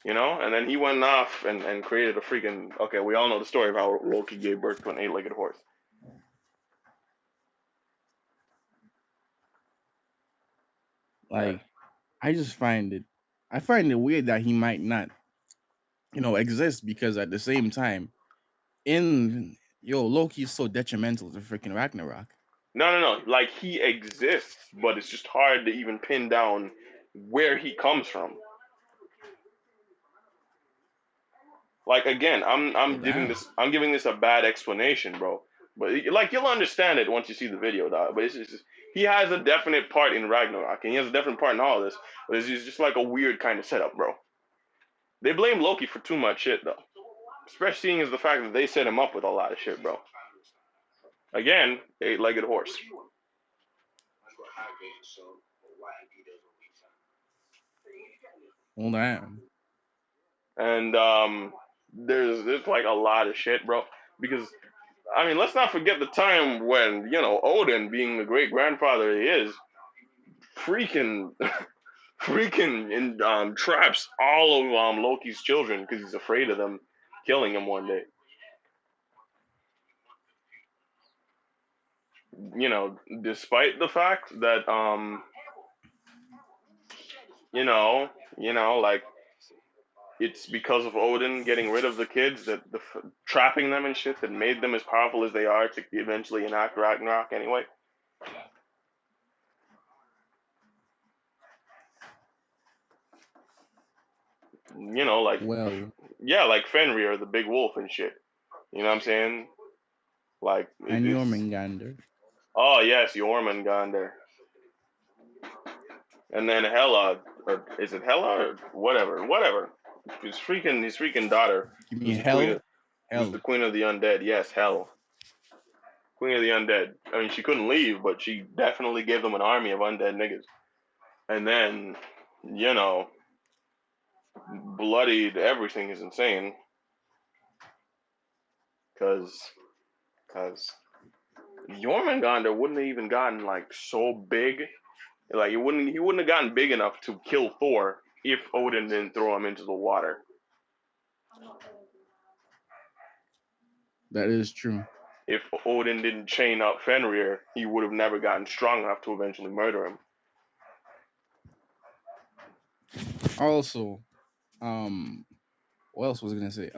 You know, and then he went off and created a freaking. Okay, we all know the story of how Loki gave birth to an eight-legged horse. Like, I find it weird that he might not, exist because at the same time, Loki is so detrimental to freaking Ragnarok. No. Like he exists, but it's just hard to even pin down where he comes from. Like again, I'm giving Damn. this a bad explanation, bro. But like you'll understand it once you see the video, dog. But it's just he has a definite part in Ragnarok, and he has a definite part in all this. But it's just like a weird kind of setup, bro. They blame Loki for too much shit, though. Especially seeing as the fact that they set him up with a lot of shit, bro. Again, eight-legged horse. Hold on. And there's like a lot of shit, bro. Because I mean, let's not forget the time when Odin, being the great grandfather he is, freaking freaking traps all of Loki's children because he's afraid of them killing him one day. Despite the fact that like it's because of Odin getting rid of the kids that trapping them and shit that made them as powerful as they are to eventually enact Ragnarok anyway. Like like Fenrir, the big wolf and shit. You know what I'm saying? Like and Jormungandr. Oh yes, Jormungandr. And then Hela, or is it Hela or whatever? Whatever. His freaking daughter. You mean Hel? Who's the queen of the undead? Yes, Hel. Queen of the undead. I mean, she couldn't leave, but she definitely gave them an army of undead niggas. And then, bloodied everything is insane. Cause Jormungandr wouldn't have even gotten like so big. Like he wouldn't have gotten big enough to kill Thor if Odin didn't throw him into the water. That is true. If Odin didn't chain up Fenrir, he would have never gotten strong enough to eventually murder him. Also, what else was I gonna say?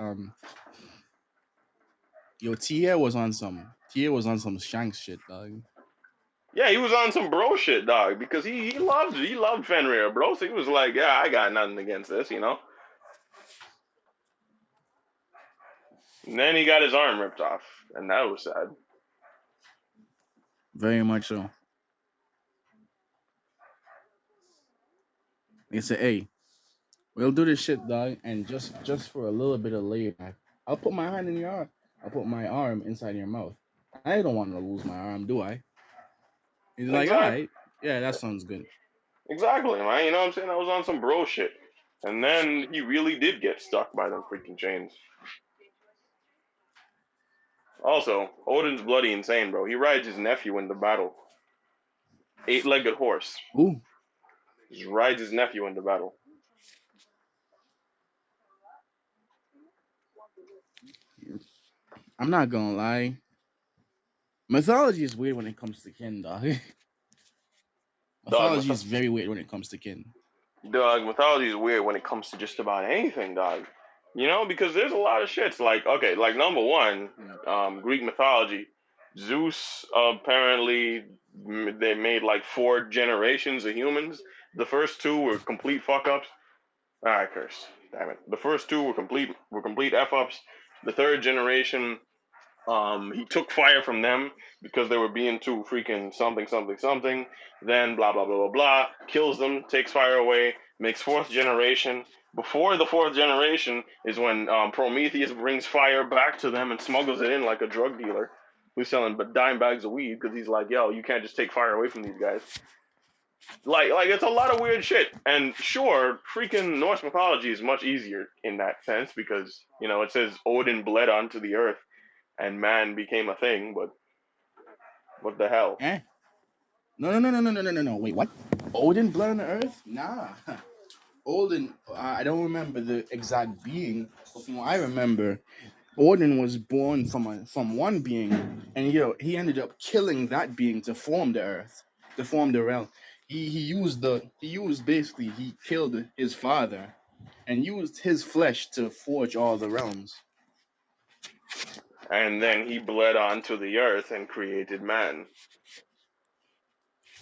Tia was on some Shanks shit, dog. Yeah, he was on some bro shit, dog, because he loved Fenrir, bro. So he was like, yeah, I got nothing against this, And then he got his arm ripped off, and that was sad. Very much so. They said, "Hey, we'll do this shit, dog, and just for a little bit of layback, I'll put my hand in your arm. I'll put my arm inside your mouth. I don't want to lose my arm, do I?" He's like, "All right, yeah, that sounds good." Exactly, man. You know what I'm saying? I was on some bro shit, and then he really did get stuck by them freaking chains. Also, Odin's bloody insane, bro. He rides his nephew into battle. Eight-legged horse. Ooh. Just rides his nephew into battle. I'm not gonna lie. Mythology is weird when it comes to kin, dog. Mythology is very weird when it comes to kin. Dog, mythology is weird when it comes to just about anything, dog. Because there's a lot of shits. Like, okay, like number one, Greek mythology. Zeus, apparently, they made like 4 generations of humans. The first 2 were complete fuck-ups. I curse. Damn it. The first 2 were complete F-ups. The third generation, he took fire from them because they were being too freaking something. Then blah, blah, blah, blah, blah. Kills them, takes fire away. makes fourth generation. Before the fourth generation is when Prometheus brings fire back to them and smuggles it in like a drug dealer who's selling dime bags of weed because he's like, yo, you can't just take fire away from these guys. Like it's a lot of weird shit. And sure, freaking Norse mythology is much easier in that sense because it says Odin bled onto the earth and man became a thing. But what the hell? Eh? No. Wait, what? Odin bled on the earth? Nah. Odin, I don't remember the exact being, but from what I remember, Odin was born from one being, and he ended up killing that being to form the earth, to form the realm. He killed his father, and used his flesh to forge all the realms. And then he bled onto the earth and created man.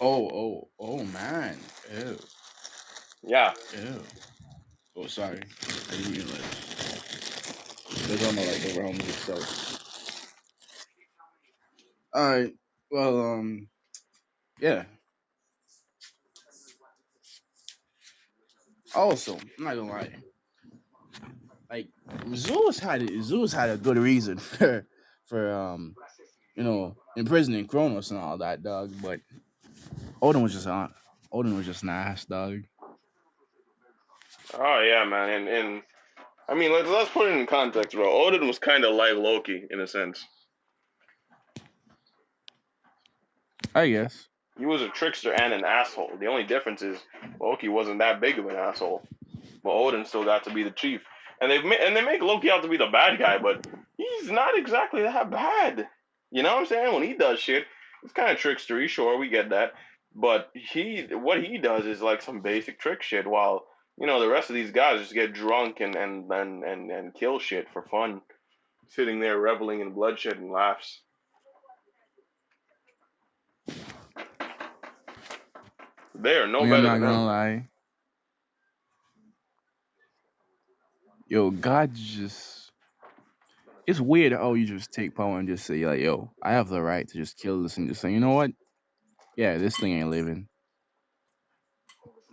Oh, man. Ew. Yeah. Ew. Oh, sorry. I didn't realize. They're talking about like the realms itself. All right. Well, yeah. Also, I'm not gonna lie. Like Zeus had a good reason for imprisoning Kronos and all that, dog. But Odin was just an ass, dog. Oh yeah, man. And I mean, let's put it in context, bro. Odin was kind of like Loki in a sense. I guess. He was a trickster and an asshole. The only difference is Loki wasn't that big of an asshole, but Odin still got to be the chief. And they make Loki out to be the bad guy, but he's not exactly that bad. You know what I'm saying? When he does shit, it's kind of trickstery. Sure, we get that, but what he does is like some basic trick shit, while the rest of these guys just get drunk and kill shit for fun, sitting there reveling in bloodshed and laughs. They are no I'm better not than him. gonna lie. Yo, God just. It's weird how you just take power and just say, like, yo, I have the right to just kill this and just say, you know what? Yeah, this thing ain't living.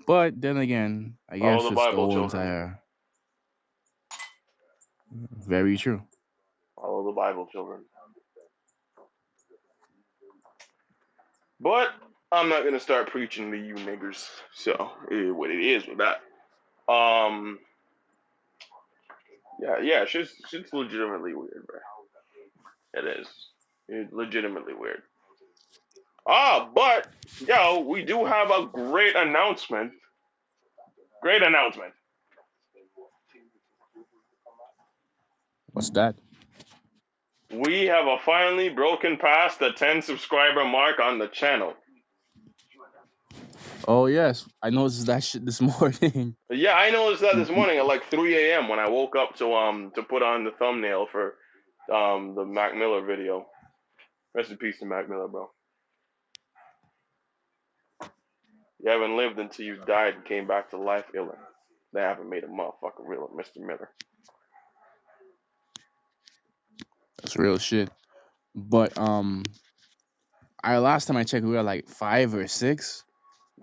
But then again, I Follow guess the it's the Bible, whole children. entire. Very true. Follow the Bible, children. But I'm not gonna start preaching to you niggers. So what it is with that. Yeah. Shit's legitimately weird, bro. It is. It's legitimately weird. But we do have a great announcement. Great announcement. What's that? We have finally broken past the 10 subscriber mark on the channel. Oh yes, I noticed that shit this morning. Yeah, I noticed that this morning at like 3 a.m. when I woke up to put on the thumbnail for the Mac Miller video. Rest in peace to Mac Miller, bro. You haven't lived until you died and came back to life iller. They haven't made a motherfucker real, Mr. Miller. That's real shit. But last time I checked, we were like 5 or 6.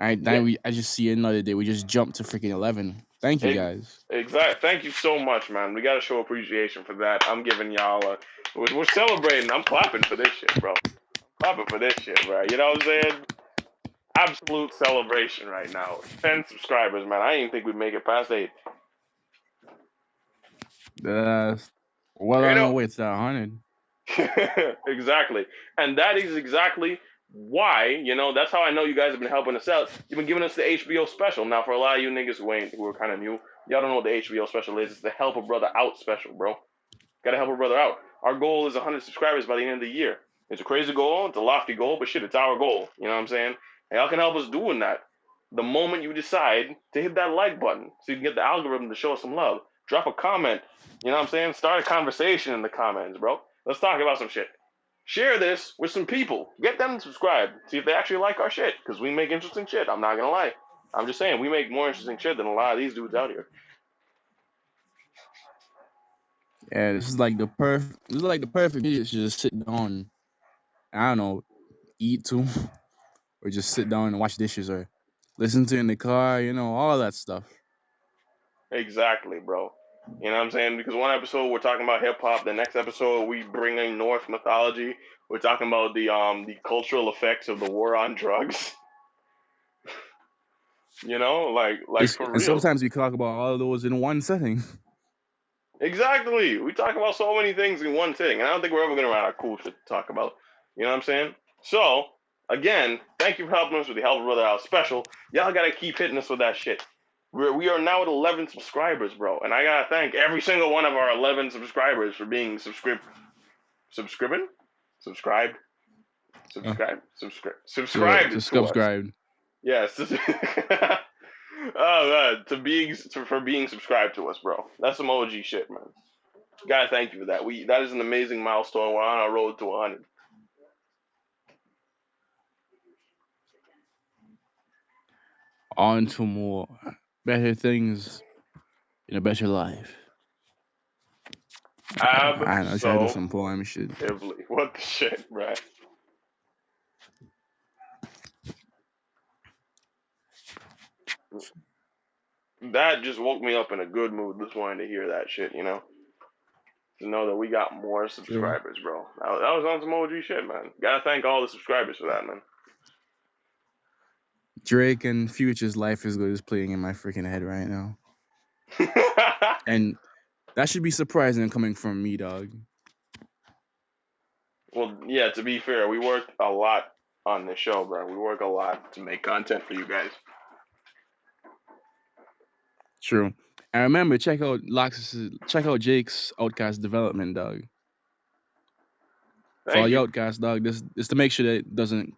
Yeah, I just see another day. We just jumped to freaking 11. Thank you guys. exactly. Thank you so much, man. We gotta show appreciation for that. I'm giving y'all we're celebrating. I'm clapping for this shit, bro. Clapping for this shit, bro. You know what I'm saying? Absolute celebration right now. 10 subscribers, man. I didn't even think we'd make it past 8. That's well You on our know, way to 100. exactly. And that is exactly why, that's how I know you guys have been helping us out. You've been giving us the HBO special. Now, for a lot of you niggas who are kind of new, y'all don't know what the HBO special is. It's the Help a Brother Out special, bro. Gotta help a brother out. Our goal is 100 subscribers by the end of the year. It's a crazy goal. It's a lofty goal, but shit, it's our goal. You know what I'm saying? And y'all can help us doing that. The moment you decide to hit that like button so you can get the algorithm to show us some love. Drop a comment. You know what I'm saying? Start a conversation in the comments, bro. Let's talk about some shit. Share this with some people. Get them to subscribe. See if they actually like our shit. Because we make interesting shit. I'm not going to lie. I'm just saying, we make more interesting shit than a lot of these dudes out here. Yeah, this is like the perfect video to just sit down. I don't know, eat too, or just sit down and wash dishes or listen to in the car, all that stuff. Exactly, bro. You know what I'm saying? Because one episode we're talking about hip hop, the next episode we bring in Norse mythology. We're talking about the cultural effects of the war on drugs. Like for And real. sometimes we talk about all of those in one setting. Exactly. We talk about so many things in one thing, and I don't think we're ever gonna run out of cool shit to talk about. You know what I'm saying? So, again, thank you for helping us with the Help a Brother Out special. Y'all gotta keep hitting us with that shit. We are now at 11 subscribers, bro, and I gotta thank every single one of our 11 subscribers for being subscribing, subscribed, Uh, subscribed to to us. subscribe. Yes. Oh man, for being subscribed to us, bro. That's some OG shit, man. Gotta thank you for that. That is an amazing milestone. We're on our road to 100. On to more better things in a better life. I know, try to do some poem shit. Absolutely. What the shit, bro? That just woke me up in a good mood this morning to hear that shit, To know that we got more True. subscribers, bro. That was on some OG shit, man. Gotta thank all the subscribers for that, man. Drake and Future's Life is Good is playing in my freaking head right now. And that should be surprising coming from me, dog. Well, yeah, to be fair, we worked a lot on this show, bro. We work a lot to make content for you guys. True. And remember, check out Jake's Outcast development, dog. For all Thank your you. outcasts, dog, this is to make sure that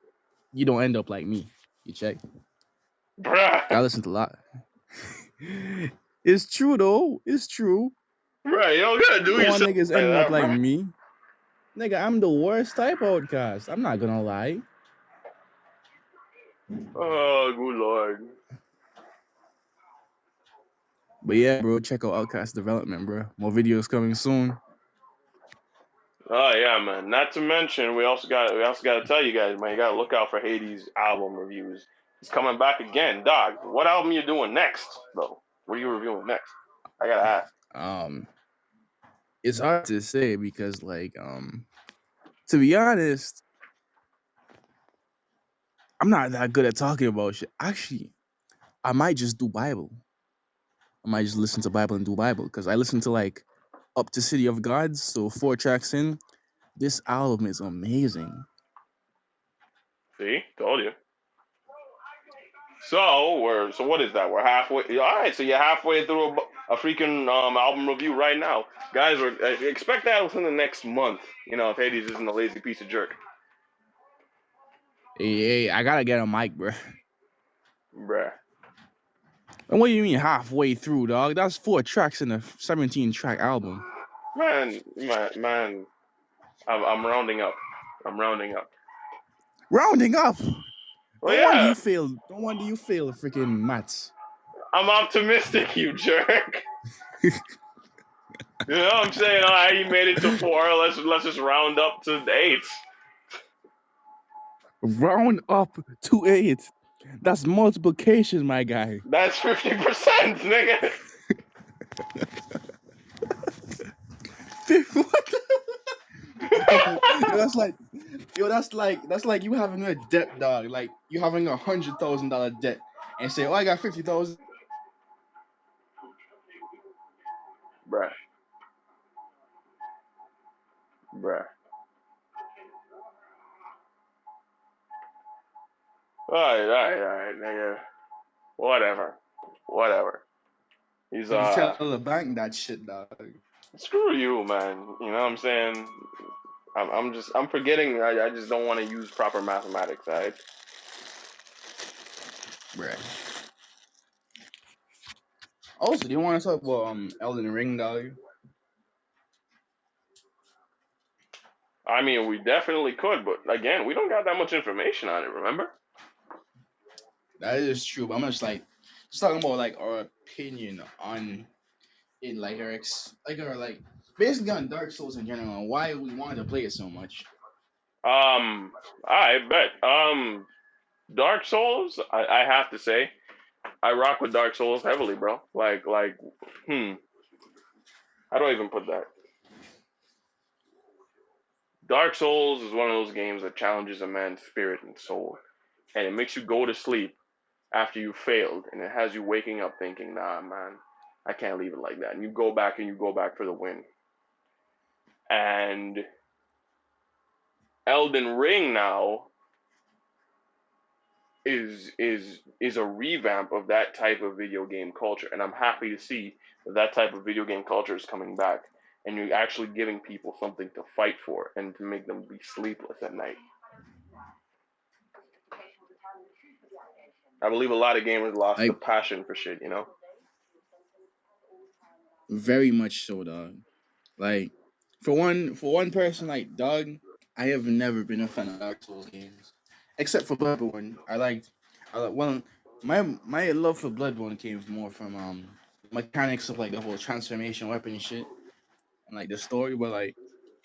you don't end up like me. You check. Bruh. I listened to a lot. It's true though. It's true. Bruh, you don't gotta do Don't want yourself niggas like ending up that, like bruh. me. Nigga, I'm the worst type outcast. I'm not gonna lie. Oh, good lord. But yeah, bro, check out Outcast Development, bro. More videos coming soon. Oh yeah, man. Not to mention, we also got to tell you guys, man. You gotta look out for Hades' album reviews. He's coming back again, dog. What album you doing next, though? What are you reviewing next? I gotta ask. It's hard to say because, to be honest, I'm not that good at talking about shit. Actually, I might just do Bible. I might just listen to Bible and do Bible because I listen to Up to City of Gods, so 4 tracks in. This album is amazing. See, told you. So what is that? We're halfway. All right, so you're halfway through a freaking album review right now, guys. Expect that within the next month. If Hades isn't a lazy piece of jerk. Hey, I gotta get a mic, bro. Bruh. And what do you mean halfway through, dog? That's 4 tracks in a 17-track album. Man. I'm rounding up. Rounding up. Well, No wonder yeah. you failed. No wonder you failed freaking maths. I'm optimistic, you jerk. You know what I'm saying? All right, you made it to 4. Let's just round up to 8. Round up to 8. That's multiplication, my guy. That's 50%, nigga. What? That's like you having a debt, dog. Like you having $100,000 debt, and say, "Oh, I got 50,000." Bruh. Alright, nigga. Whatever. He's You tell the bank that shit, dog. Screw you, man. You know what I'm saying? I'm forgetting. I just don't want to use proper mathematics, right? Bruh. Also, do you want to talk about Elden Ring, dog? I mean, we definitely could, but again, we don't got that much information on it. Remember? That is true, but I'm just talking about our opinion on it, basically on Dark Souls in general, and why we wanted to play it so much. I bet. Dark Souls, I have to say, I rock with Dark Souls heavily, bro. How do I even put that? Dark Souls is one of those games that challenges a man's spirit and soul, and it makes you go to sleep after you failed, and it has you waking up thinking, nah, man, I can't leave it like that. And you go back for the win. And Elden Ring now is a revamp of that type of video game culture, and I'm happy to see that type of video game culture is coming back, and you're actually giving people something to fight for and to make them be sleepless at night. I believe a lot of gamers lost the passion for shit, you know? Very much so, dog. Like, for one person, like, dog, I have never been a fan of Dark Souls games, except for Bloodborne. Well, my love for Bloodborne came more from mechanics of like the whole transformation weapon shit and like the story. But like,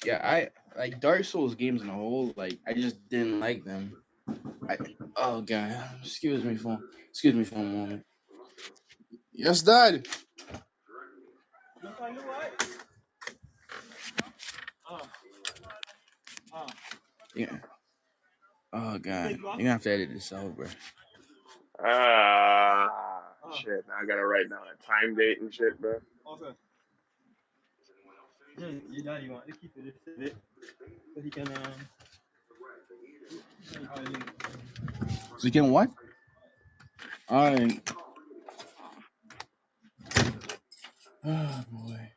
yeah, I like Dark Souls games in a whole. Like, I just didn't like them. Oh god, excuse me for a moment. Yes, Dad. Yeah. Oh god, you're gonna have to edit this out, bro. Shit. Now I gotta write down a time date and shit, bro. Okay. Your daddy want to keep it a bit so he can So you can what? Alright. Oh boy.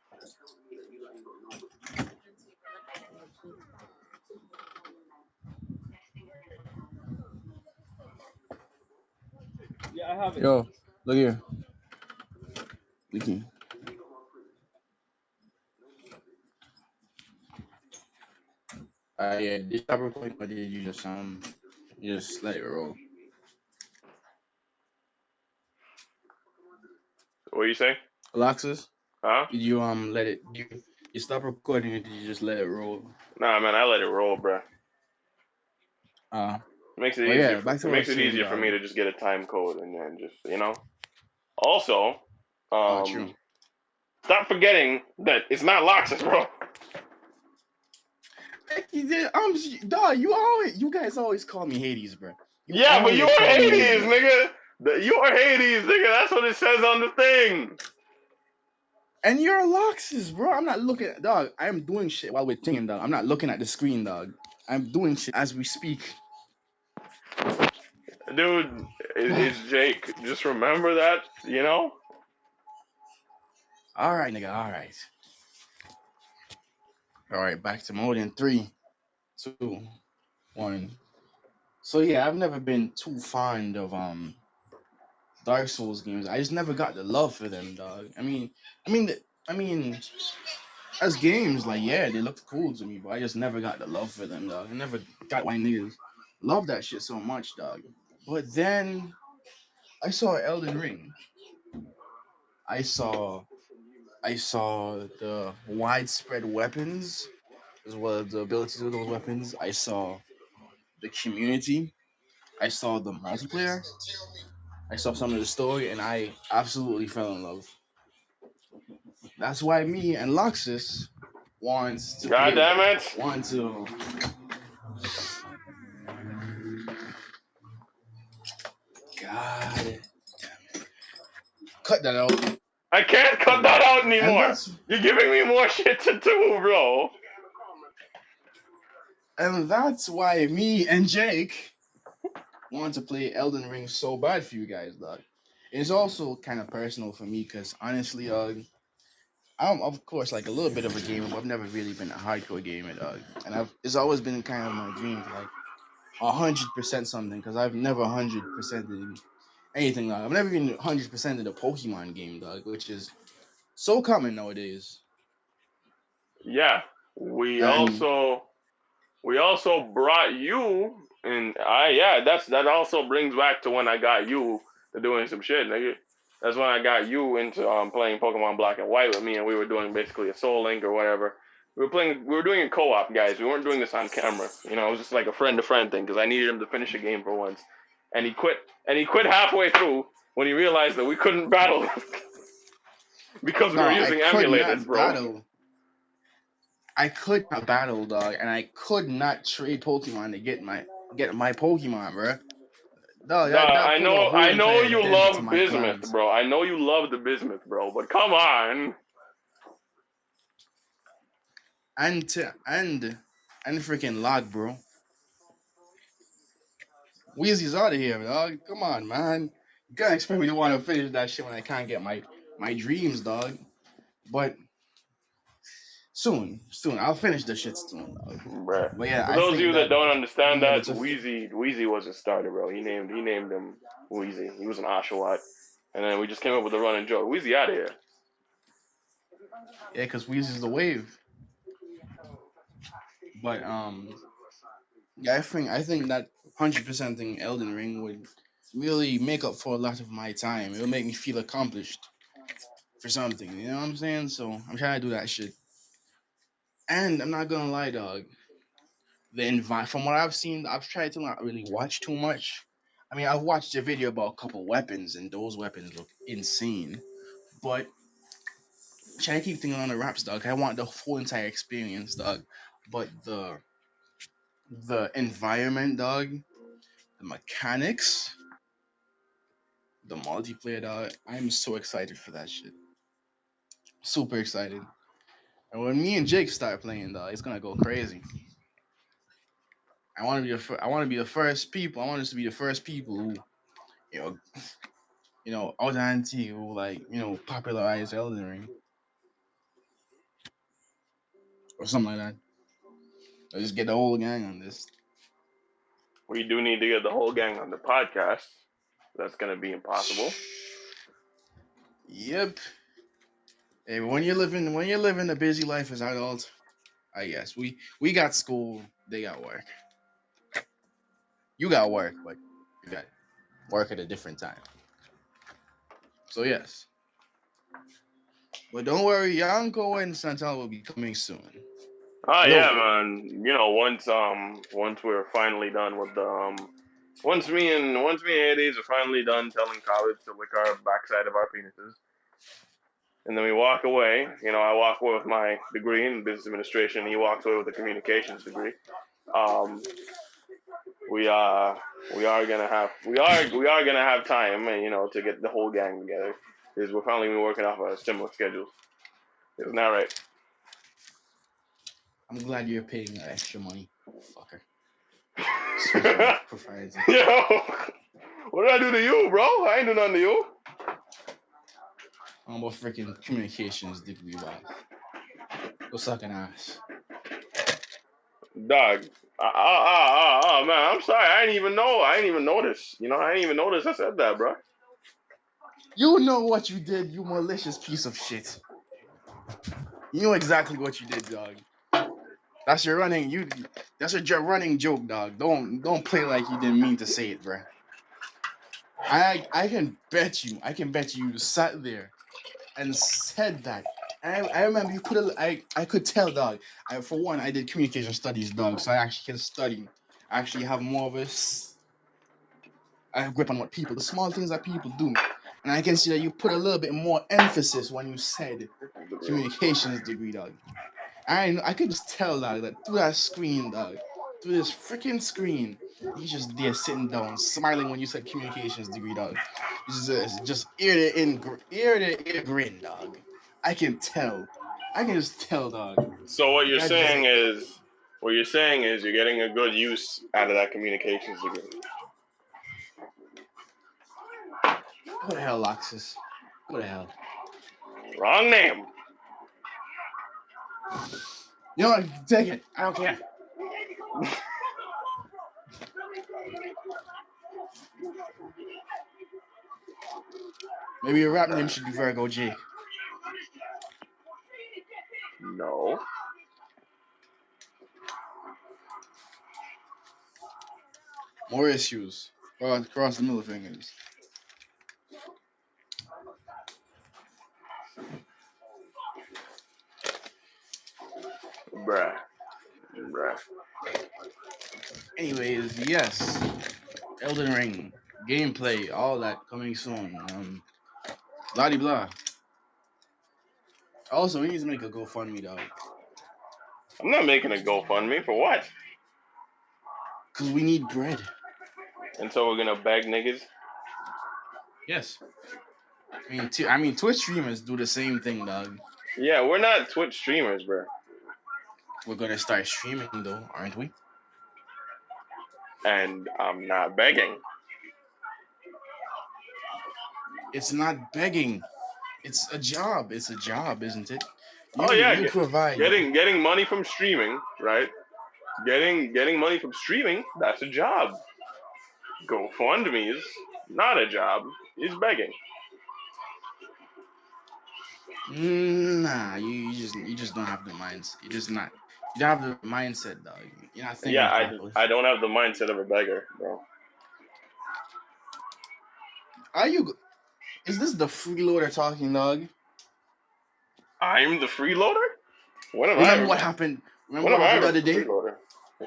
Yeah, I have it. Yo, look here. Leaking. Yeah, this type of point, but you just let it roll. What you say? Alexis? Huh? Did you let it you stop recording or did you just let it roll? Nah, man, I let it roll, bro. Makes it easier. Yeah, It makes it easier for me to just get a time code and then just, you know. Also, true. stop forgetting that it's not Loxus, bro. Dog, you guys always call me Hades, bro. Yeah, but you're Hades, nigga. You're Hades, nigga. That's what it says on the thing. And you're Loxus, bro. I'm not looking at dog. I'm doing shit while we're thinking, dog. I'm not looking at the screen, dog. I'm doing shit as we speak. Dude, it's Jake. Just remember that, you know? Alright, nigga, alright. Alright, back to mode in 3, 2, 1. So yeah, I've never been too fond of Dark Souls games. I just never got the love for them, dog. I mean, as games, like yeah, they looked cool to me, but I just never got the love for them, dog. I never got why niggas love that shit so much, dog. But then I saw Elden Ring. I saw the widespread weapons as well as the abilities of those weapons. I saw the community. I saw the multiplayer. I saw some of the story, and I absolutely fell in love. That's why me and Loxus wants to God damn it. want to. God damn it. Cut that out. I can't cut that out anymore. You're giving me more shit to do, bro. And that's why me and Jake want to play Elden Ring so bad for you guys, dog. It's also kind of personal for me because honestly, I'm of course like a little bit of a gamer, but I've never really been a hardcore gamer, dog. And it's always been kind of my dream to like 100% something because I've never 100%ed anything, dog. I've never even 100%ed a Pokemon game, dog, which is so common nowadays. Yeah, we also brought you, and that also brings back to when I got you to doing some shit, nigga. That's when I got you into playing Pokemon Black and White with me, and we were doing basically a Soul Link or whatever. We were doing a co-op, guys. We weren't doing this on camera. You know, it was just like a friend-to-friend thing because I needed him to finish a game for once. and he quit. And he quit halfway through when he realized that we couldn't battle because we No, were I using could emulators, not bro. battle. I could not battle, dog, and I could not trade Pokemon to get my Pokemon, bro. Dog, Nah, that put a whole I know entire you dent to love my bismuth, plans. bro. I know you love the bismuth, bro. But come on. And freaking log, bro. Weezy's out of here, dog. Come on, man. You can't expect me to want to finish that shit when I can't get my dreams, dog. But soon. I'll finish the shit soon, dog. Bruh. But yeah, For I those of think you that that don't understand being able that, to Wheezy was a starter, bro. He named him Wheezy. He was an Oshawott. And then we just came up with a running joke. Wheezy out of here. yeah, because Weezy's the wave. But yeah, I think that 100% thing Elden Ring would really make up for a lot of my time. It'll make me feel accomplished for something. You know what I'm saying? So I'm trying to do that shit. And I'm not gonna lie, dog. From what I've seen, I've tried to not really watch too much. I mean, I've watched a video about a couple weapons, and those weapons look insane. But trying to keep things on the wraps, dog. I want the whole entire experience, dog. But the environment, dog, the mechanics, the multiplayer, dog. I'm so excited for that shit. Super excited. And when me and Jake start playing, dog, it's gonna go crazy. I want to be the first people. I want us to be the first people who, you know, Authentic who popularize Elden Ring or something like that. Or just get the whole gang on this. We do need to get the whole gang on the podcast. That's gonna be impossible. Yep. Hey, when you're living a busy life as adult, I guess we got school, they got work. You got work, but you got work at a different time. So yes. But don't worry, your uncle and Santal will be coming soon. Oh Hello. yeah, man. Once we're finally done with the once me and Hades are finally done telling college to lick our backside of our penises, and then we walk away. I walk away with my degree in business administration. He walks away with a communications degree. Um, we we are gonna have time, to get the whole gang together because we're finally been working off a similar schedule. Isn't that right? I'm glad you're paying that extra money, fucker. Switching profiles. Yo, what did I do to you, bro? I ain't do nothing to you. I'm a freaking communications degree, boss. Go suck an ass. Dog. Man, I'm sorry. I didn't even know. I didn't even notice. I didn't even notice I said that, bro. You know what you did, you malicious piece of shit. You know exactly what you did, dog. That's your running joke, dog. Don't play like you didn't mean to say it, bruh. I can bet you sat there and said that. I remember you I could tell, dog. For one, I did communication studies, dog, so I actually can study. I actually have more of a grip on the small things that people do. And I can see that you put a little bit more emphasis when you said communications degree, dog. I could just tell, dog, that through that screen, dog, through this freaking screen, you just there sitting down, smiling when you said communications degree, dog. Just ear to ear grin, dog. I can tell. I can just tell, dog. So what you're That just saying is, you're getting a good use out of that communications degree. What the hell, Loxus? What the hell? Wrong name. You know what? Take it. I don't care. Maybe your rap name should be Virgo Jake. No. More issues. Cross the middle fingers. Bruh. Anyways, yes. Elden Ring. gameplay, all that coming soon. Blah de blah. Also, we need to make a GoFundMe, dog, I'm not making a GoFundMe for what? because we need bread. And so we're gonna beg niggas. Yes. I mean, Twitch streamers do the same thing, dog. Yeah, we're not Twitch streamers, bro. We're gonna start streaming though, aren't we? And I'm not begging. It's not begging. It's a job. It's a job, isn't it? Oh yeah, you provide. getting money from streaming, right? Getting money from streaming, that's a job. GoFundMe is not a job. It's begging. Nah, you just don't have the mindset. You don't have the mindset, dog. You're not thinking Yeah, properly. I don't have the mindset of a beggar, bro. Is this the freeloader talking, dog? I'm the freeloader? Remember what happened? Remember what happened the other day? Freeloader?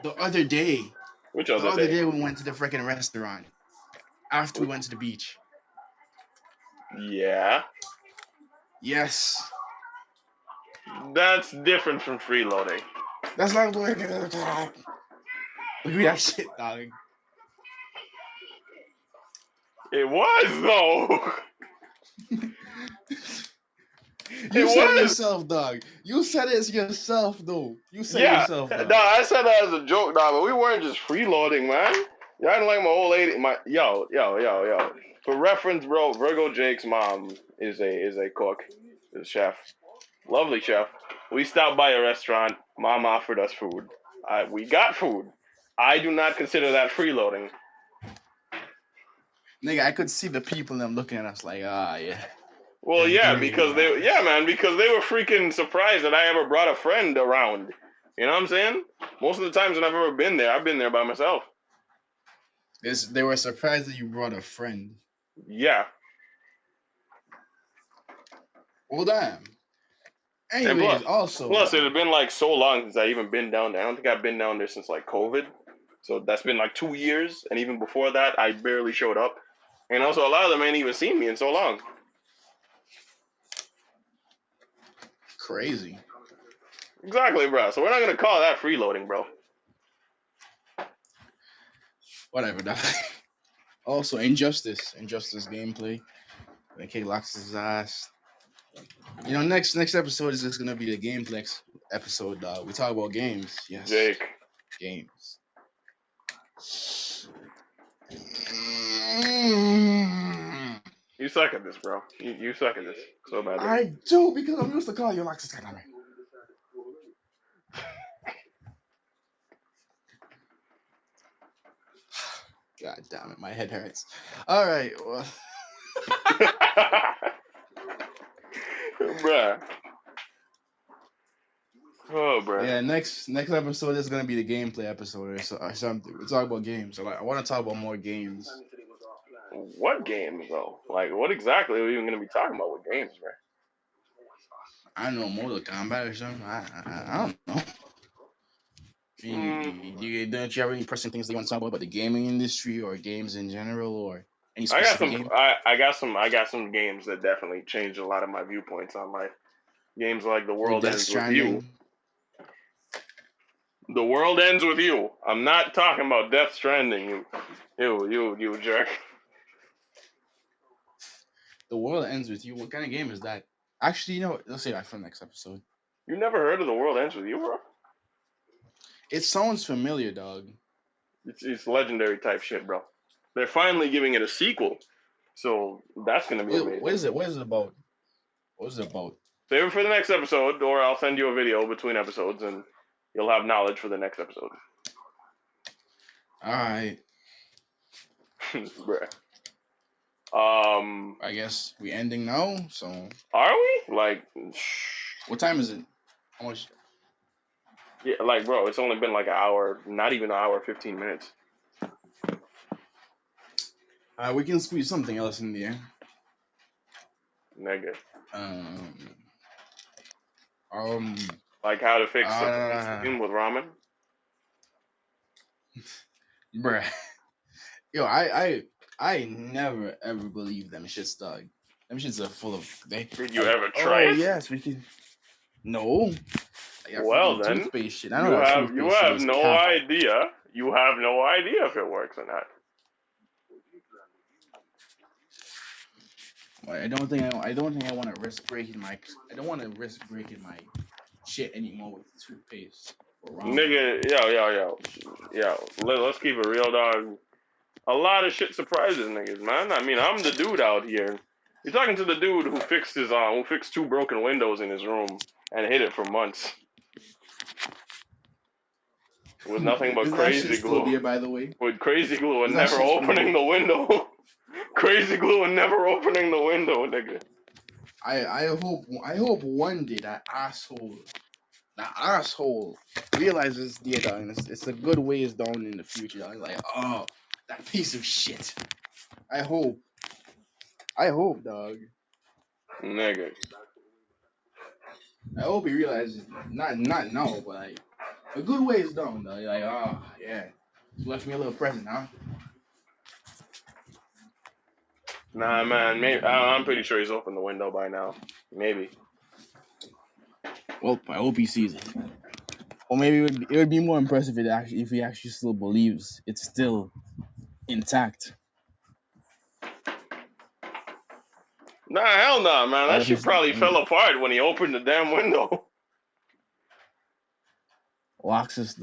The other day. Which The other other day? day we went to the freaking restaurant. After we went to the beach. Yeah. Yes. That's different from freeloading. That's not working. Look at that shit, dog. It was though. You said it yourself, dog. You said it yourself, though. You said it yourself, dog. No, I said that as a joke, dog. But we weren't just freeloading, man. You acting like my old lady. Yo. For reference, bro, Virgo Jake's mom is a cook, is a chef, lovely chef. We stopped by a restaurant. Mom offered us food. We got food. I do not consider that freeloading. Nigga, I could see the people them looking at us like, yeah. Well, yeah, because they were freaking surprised that I ever brought a friend around. You know what I'm saying? Most of the times when I've ever been there, I've been there by myself. They were surprised that you brought a friend. Yeah. Well, damn. Anyways, plus, it had been like so long since I even been down there. I don't think I've been down there since like COVID. So that's been like 2 years. And even before that, I barely showed up. And also, a lot of them ain't even seen me in so long. Crazy. Exactly, bro. So we're not going to call that freeloading, bro. Whatever, dog. Also, Injustice gameplay. When K locks his ass. You know, next episode is just gonna be the gameplay episode, dog. We talk about games. Yes. Jake. Games. You suck at this, bro. You suck at this so badly. I do, because I'm used to calling you Alexis Caname. God damn it, my head hurts. All right, well. Bruh. Oh, bruh. Yeah, next episode is gonna be the gameplay episode or something. We talk about games. So, I want to talk about more games. What games though? Like, what exactly are we even gonna be talking about with games, bro? I don't know, Mortal Kombat or something. I don't know. Don't you have any pressing things that you want to talk about the gaming industry or games in general or any specific game? I got some games that definitely changed a lot of my viewpoints on life. Games like The World Ends With You. The World Ends With You. I'm not talking about Death Stranding. You jerk. The World Ends With You. What kind of game is that? Actually, you know what? Let's say that for the next episode. You never heard of The World Ends With You, bro? It sounds familiar, dog. It's legendary type shit, bro. They're finally giving it a sequel, so that's gonna be amazing. What is it? What is it about? What is it about? Save it for the next episode, or I'll send you a video between episodes, and you'll have knowledge for the next episode. All right. Bruh. I guess we ending now. So. Are we? Like. What time is it? How much? Yeah, like, bro, it's only been like an hour, not even an hour, 15 minutes. We can squeeze something else in the air. Negative. Like how to fix skin with ramen? Bruh. Yo, I I never ever believe them shits, dog. Them shits are full of they Did you like. ever try Oh it? yes, we can. No, like that Well freaking then, toothpaste shit. I know that you toothpaste shit have is no cap. idea. You have no idea if it works or not. I don't think I want to risk breaking my. I don't want to risk breaking my shit anymore with toothpaste or ramen. Nigga, let's keep it real, dog. A lot of shit surprises niggas, man. I mean, I'm the dude out here. You're talking to the dude who fixed 2 broken windows in his room and hid it for months with nothing but Is that shit crazy still glue. there, by the way? With crazy glue Is and that never shit still opening there? the window. Crazy glue and never opening the window, nigga. I hope one day that asshole realizes, yeah, dog, it's a good ways down in the future. Dog. Like, oh, that piece of shit. I hope, dog. Nigga. I hope he realizes, not now, but like a good ways down, dog. Like, oh yeah, you left me a little present, huh? Nah, man. I'm pretty sure he's opened the window by now. Maybe. Well, I hope he sees it. Or maybe it would be more impressive if he actually still believes it's still intact. Nah, hell nah, man. Or That if shit it's probably fell apart when he opened the damn window. Loxus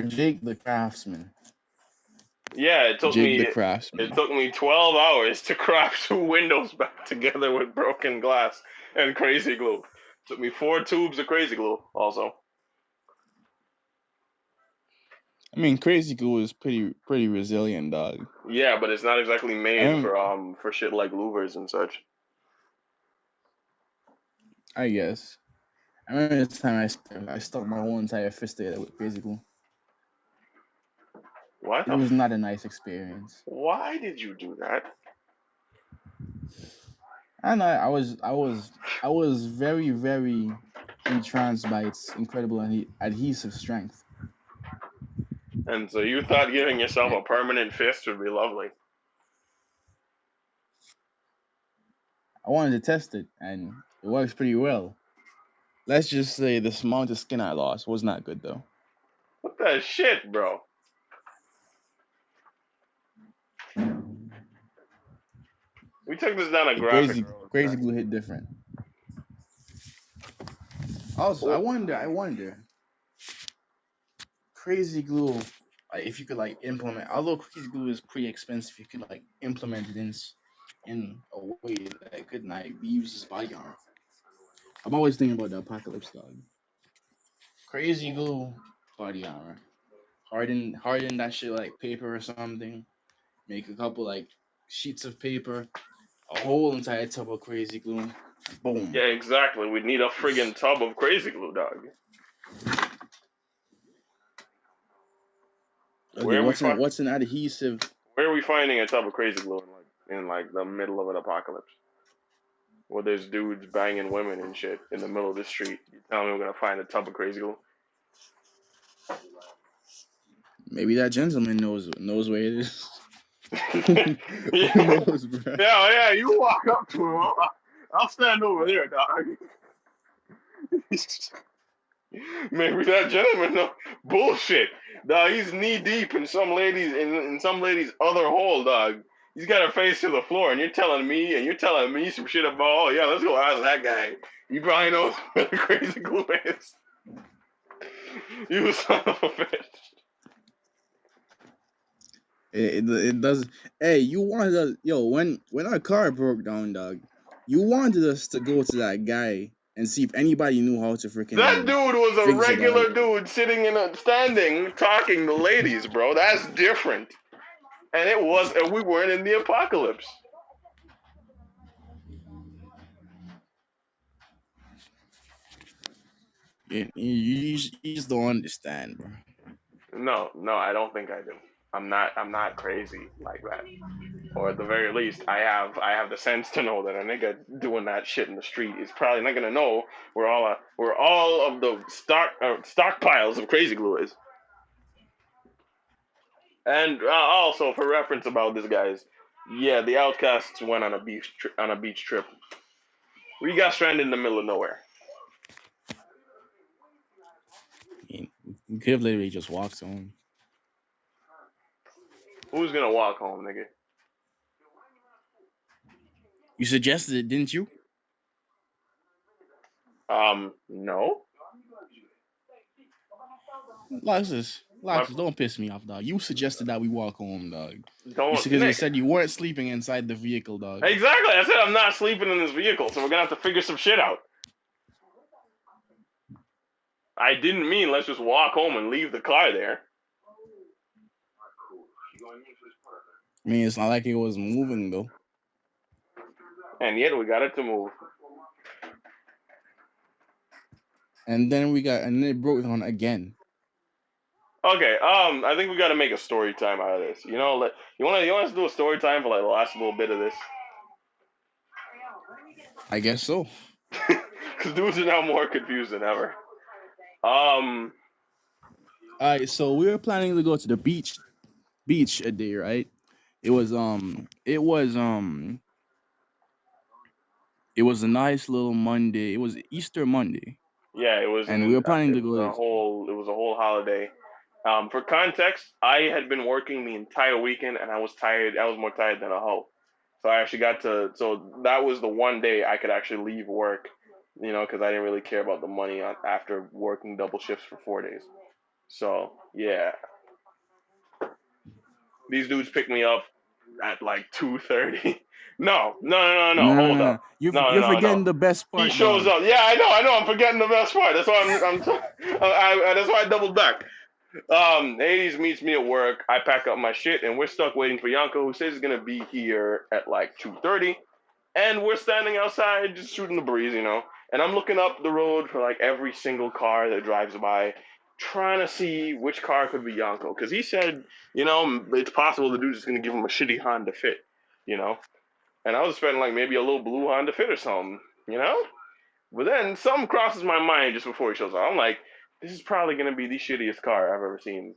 Jake the craftsman. Yeah, it took Jake the me craftsman. 12 hours to craft 2 windows back together with broken glass and crazy glue. Took me 4 tubes of crazy glue also. I mean, crazy glue is pretty resilient, dog. Yeah, but it's not exactly made for shit like louvers and such. I guess. I remember this time I stuck my whole entire fist together with crazy glue. What? It was not a nice experience. Why did you do that? I know I was very entranced by its incredible adhesive strength. And so you thought giving yourself a permanent fist would be lovely. I wanted to test it, and it works pretty well. Let's just say the amount of skin I lost was not good, though. What the shit, bro? We took this down a graphic road. Crazy glue hit different. Also, I wonder. Crazy glue, like if you could like implement, although crazy glue is pretty expensive, you could like implement it in a way that could like be used as body armor. I'm always thinking about the apocalypse, dog. Crazy glue, body armor. Harden that shit like paper or something. Make a couple like sheets of paper, a whole entire tub of crazy glue. Boom. Yeah, exactly. We'd need a friggin' tub of crazy glue, dog. Okay, what's an adhesive? Where are we finding a tub of crazy glue in the middle of an apocalypse? Where there's dudes banging women and shit in the middle of the street. You tell me we're gonna find a tub of crazy glue? Maybe that gentleman knows where it is. Yeah. Who knows, bro? Yeah, you walk up to him. I'll stand over there, dog. Maybe that gentleman know. Bullshit. Dog, he's knee deep in some lady's other hole, dog. He's got her face to the floor, and you're telling me some shit about, oh yeah, let's go ask that guy. He probably knows where the crazy glue is. You son of a bitch. It does. Hey, you wanted us, when our car broke down, dog. You wanted us to go to that guy and see if anybody knew how to freaking. That dude was a fix it, regular dog. dude standing, talking to ladies, bro. That's different. And we weren't in the apocalypse. You just don't understand, bro. No, I don't think I do. I'm not crazy like that. Or at the very least, I have the sense to know that a nigga doing that shit in the street is probably not gonna know where all of the stockpiles of crazy glue is. And also for reference about this, guys, yeah, the Outcasts went on a beach trip. We got stranded in the middle of nowhere. We could have literally just walked home. Who's gonna walk home, nigga? You suggested it, didn't you? No. Loxus, don't piss me off, dog. You suggested that we walk home, dog. Don't. Because you Nick. said you weren't sleeping inside the vehicle, dog. Exactly. I said I'm not sleeping in this vehicle, so we're gonna have to figure some shit out. I didn't mean let's just walk home and leave the car there. I mean, it's not like it was moving, though. And yet we got it to move. And then it broke down again. Okay, I think we got to make a story time out of this. You know, you want us to do a story time for like the last little bit of this? I guess so. Because dudes are now more confused than ever. All right, so we were planning to go to the beach a day, right? It was a nice little Monday. It was Easter Monday. Yeah, it was. And we were planning to go. It was a whole holiday. For context, I had been working the entire weekend, and I was tired. I was more tired than a hoe. So I actually so that was the one day I could actually leave work, you know, because I didn't really care about the money after working double shifts for 4 days. So, yeah. These dudes picked me up at like 2:30. No. Hold up. You're forgetting the best part. He shows up. Yeah, I know. I'm forgetting the best part. That's why that's why I doubled back. Hades meets me at work. I pack up my shit, and we're stuck waiting for Yanko, who says he's gonna be here at like 2:30. And we're standing outside, just shooting the breeze, you know. And I'm looking up the road for like every single car that drives by, trying to see which car could be Yanko, because he said, you know, it's possible the dude's just gonna give him a shitty Honda Fit, you know. And I was expecting like maybe a little blue Honda Fit or something, you know. But then something crosses my mind just before he shows up. I'm like, this is probably going to be the shittiest car I've ever seen.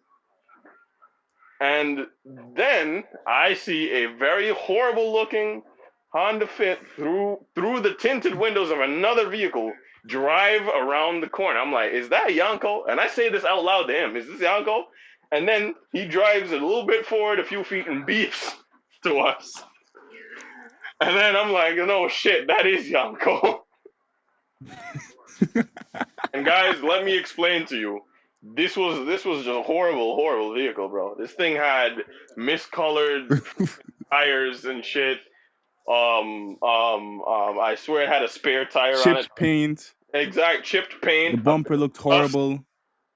And then I see a very horrible looking Honda Fit through the tinted windows of another vehicle drive around the corner. I'm like, is that Yanko? And I say this out loud to him. Is this Yanko? And then he drives a little bit forward a few feet and beeps to us. And then I'm like, no shit, that is Yanko. And guys, let me explain to you. This was just a horrible vehicle, bro. This thing had miscolored tires and shit. I swear it had a spare tire on it. Chipped paint. Exact chipped paint. The bumper looked horrible.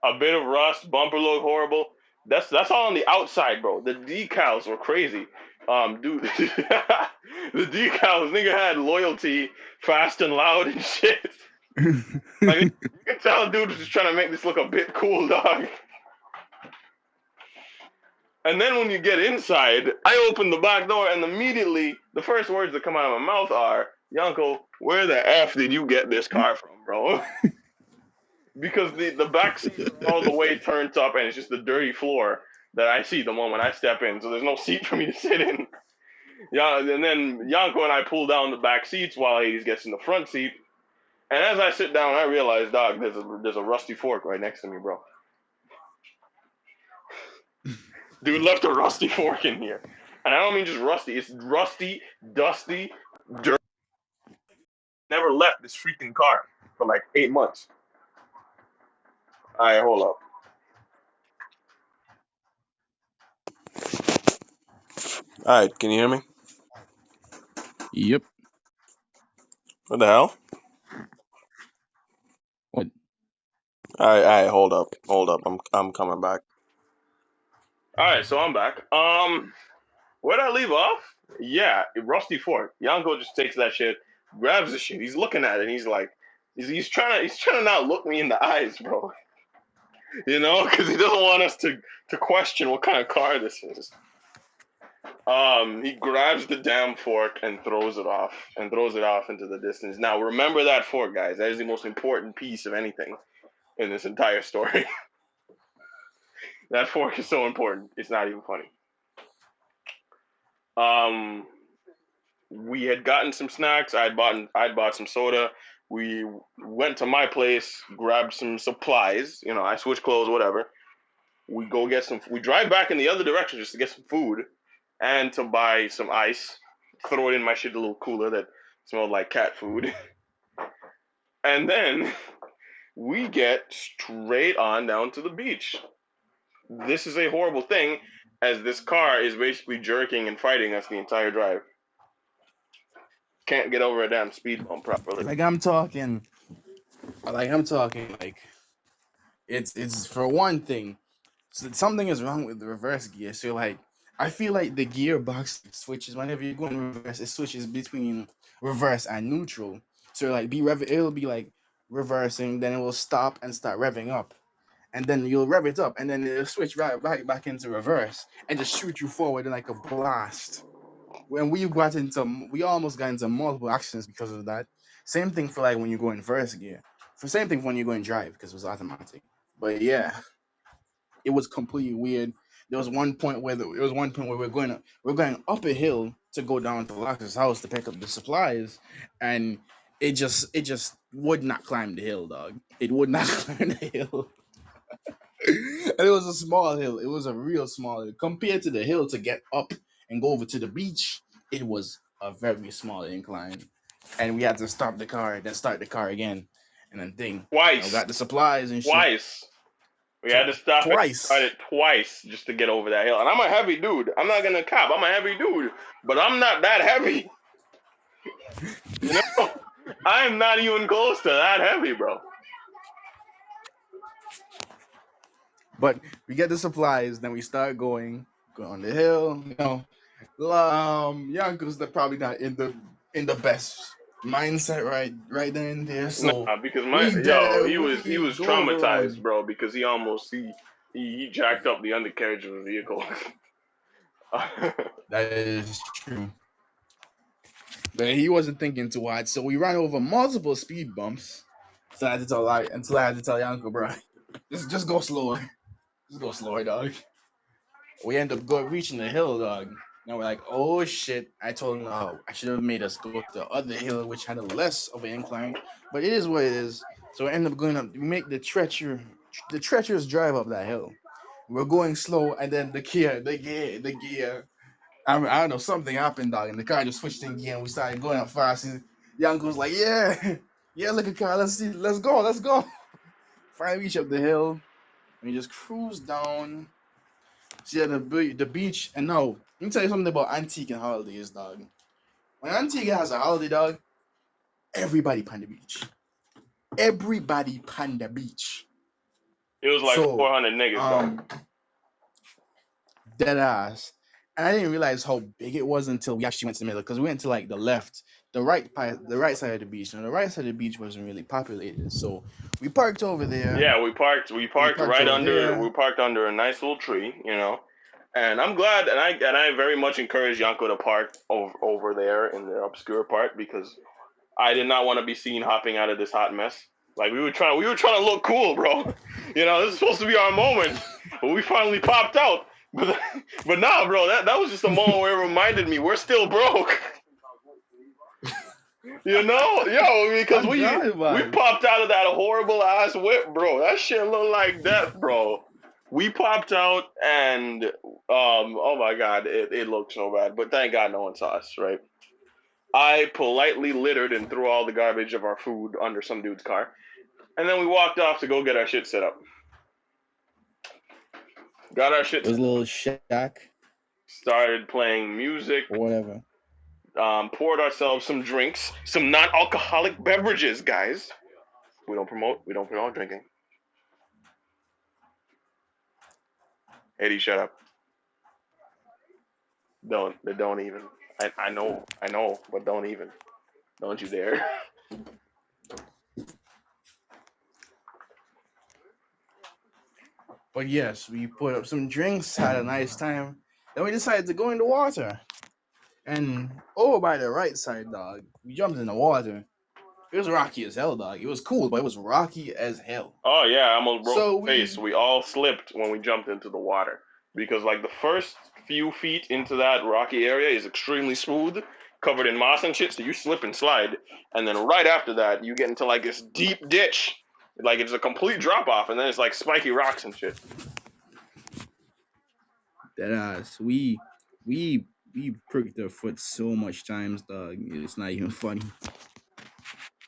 A bit of rust. Bumper looked horrible. That's all on the outside, bro. The decals were crazy. Dude, the decals, nigga had loyalty, fast and loud and shit. Like, you can tell dude was just trying to make this look a bit cool, dog. And then when you get inside, I open the back door, and immediately the first words that come out of my mouth are, Yanko, where the F did you get this car from, bro? Because the back seat is all the way turned up, and it's just the dirty floor that I see the moment I step in, so there's no seat for me to sit in. Yeah, and then Yanko and I pull down the back seats while Hades gets in the front seat. And as I sit down, I realize, dog, there's a rusty fork right next to me, bro. Dude left a rusty fork in here. And I don't mean just rusty. It's rusty, dusty, dirty. Never left this freaking car for like 8 months. All right, hold up. All right, can you hear me? Yep. What the hell? What? All right, hold up. I'm coming back. All right, so I'm back. Where'd I leave off? Yeah, rusty fork. Yanko just takes that shit, grabs the shit. He's looking at it, and he's like, he's trying to not look me in the eyes, bro. You know, because he doesn't want us to question what kind of car this is. He grabs the damn fork and throws it off into the distance. Now, remember that fork, guys. That is the most important piece of anything in this entire story. That fork is so important. It's not even funny. Um, we had gotten some snacks. I'd bought some soda. We went to my place, grabbed some supplies. I switched clothes, whatever. We go get some. We drive back in the other direction just to get some food and to buy some ice. Throw it in my shit a little cooler that smelled like cat food. And then we get straight on down to the beach. This is a horrible thing, as this car is basically jerking and fighting us the entire drive. Can't get over a damn speed bump properly. Like it's for one thing. So something is wrong with the reverse gear. So like I feel like the gearbox switches whenever you go in reverse, it switches between reverse and neutral. So like it'll be like reversing, then it will stop and start revving up. And then you'll rev it up and then it'll switch right back into reverse and just shoot you forward in like a blast. When we almost got into multiple accidents because of that. Same thing for like when you go in first gear. For same thing for when you go in drive because it was automatic. But yeah, it was completely weird. There was one point where we're going up a hill to go down to Locke's house to pick up the supplies, and it just would not climb the hill, dog. It would not climb the hill. And it was a small hill. It was a real small hill compared to the hill to get up and go over to the beach. It was a very small incline, and we had to stop the car, then start the car again, and then Twice. got the supplies and shit. Twice. We had to stop it and start it twice just to get over that hill. And I'm a heavy dude. I'm not gonna cop. I'm a heavy dude, but I'm not that heavy. I'm not even close to that heavy, bro. But we get the supplies, then we start going on the hill. Yonkers that probably not in the best mindset right then and there. So because he was go over traumatized, on. bro, because he jacked up the undercarriage of the vehicle. That is true. But he wasn't thinking too hard, so we ran over multiple speed bumps. So I had to tell Yanko, bro, just go slower. Just go slower, dog. We end up reaching the hill, dog. Now we're like, oh shit. I told him, oh, I should have made us go to the other hill, which had a less of an incline. But it is what it is. So we end up going up. We make the treacherous drive up that hill. We're going slow, and then the gear. I don't know, something happened, dog, and the car just switched in gear, and we started going up fast. And Yanko's like, yeah, look at car, let's go. Finally reach up the hill, and we just cruise down. See the beach, and now let me tell you something about Antigua holidays, dog. When Antigua has a holiday, dog, everybody pan the beach. Everybody pan the beach. It was like 400 niggas, bro. Dead ass. And I didn't realize how big it was until we actually went to the middle, because we went to like the right side of the beach. And the right side of the beach wasn't really populated, so we parked over there. Yeah, we parked right under. There. We parked under a nice little tree, And I'm glad, and I very much encourage Yanko to park over there in the obscure part, because I did not want to be seen hopping out of this hot mess. Like we were trying to look cool, bro. This is supposed to be our moment, but we finally popped out. But nah, bro, that was just a moment where it reminded me we're still broke. Because we popped out of that horrible ass whip, bro. That shit looked like death, bro. We popped out and oh my god, it looked so bad. But thank God no one saw us, right? I politely littered and threw all the garbage of our food under some dude's car. And then we walked off to go get our shit set up. Got our shit. It was a little shack. Started playing music. Or whatever. Poured ourselves some drinks, some non-alcoholic beverages, guys. We don't promote drinking. Eddie, shut up. Don't even. I know, but don't even. Don't you dare. But yes, we put up some drinks, had a nice time. Then we decided to go in the water. And over by the right side, dog, we jumped in the water. It was rocky as hell, dog. It was cool, but it was rocky as hell. Oh yeah, I almost broke So my face. We all slipped when we jumped into the water because like the first few feet into that rocky area is extremely smooth, covered in moss and shit. So you slip and slide, and then right after that you get into like this deep ditch, like it's a complete drop off, and then it's like spiky rocks and shit. That ass. We pricked our foot so much times, dog. It's not even funny.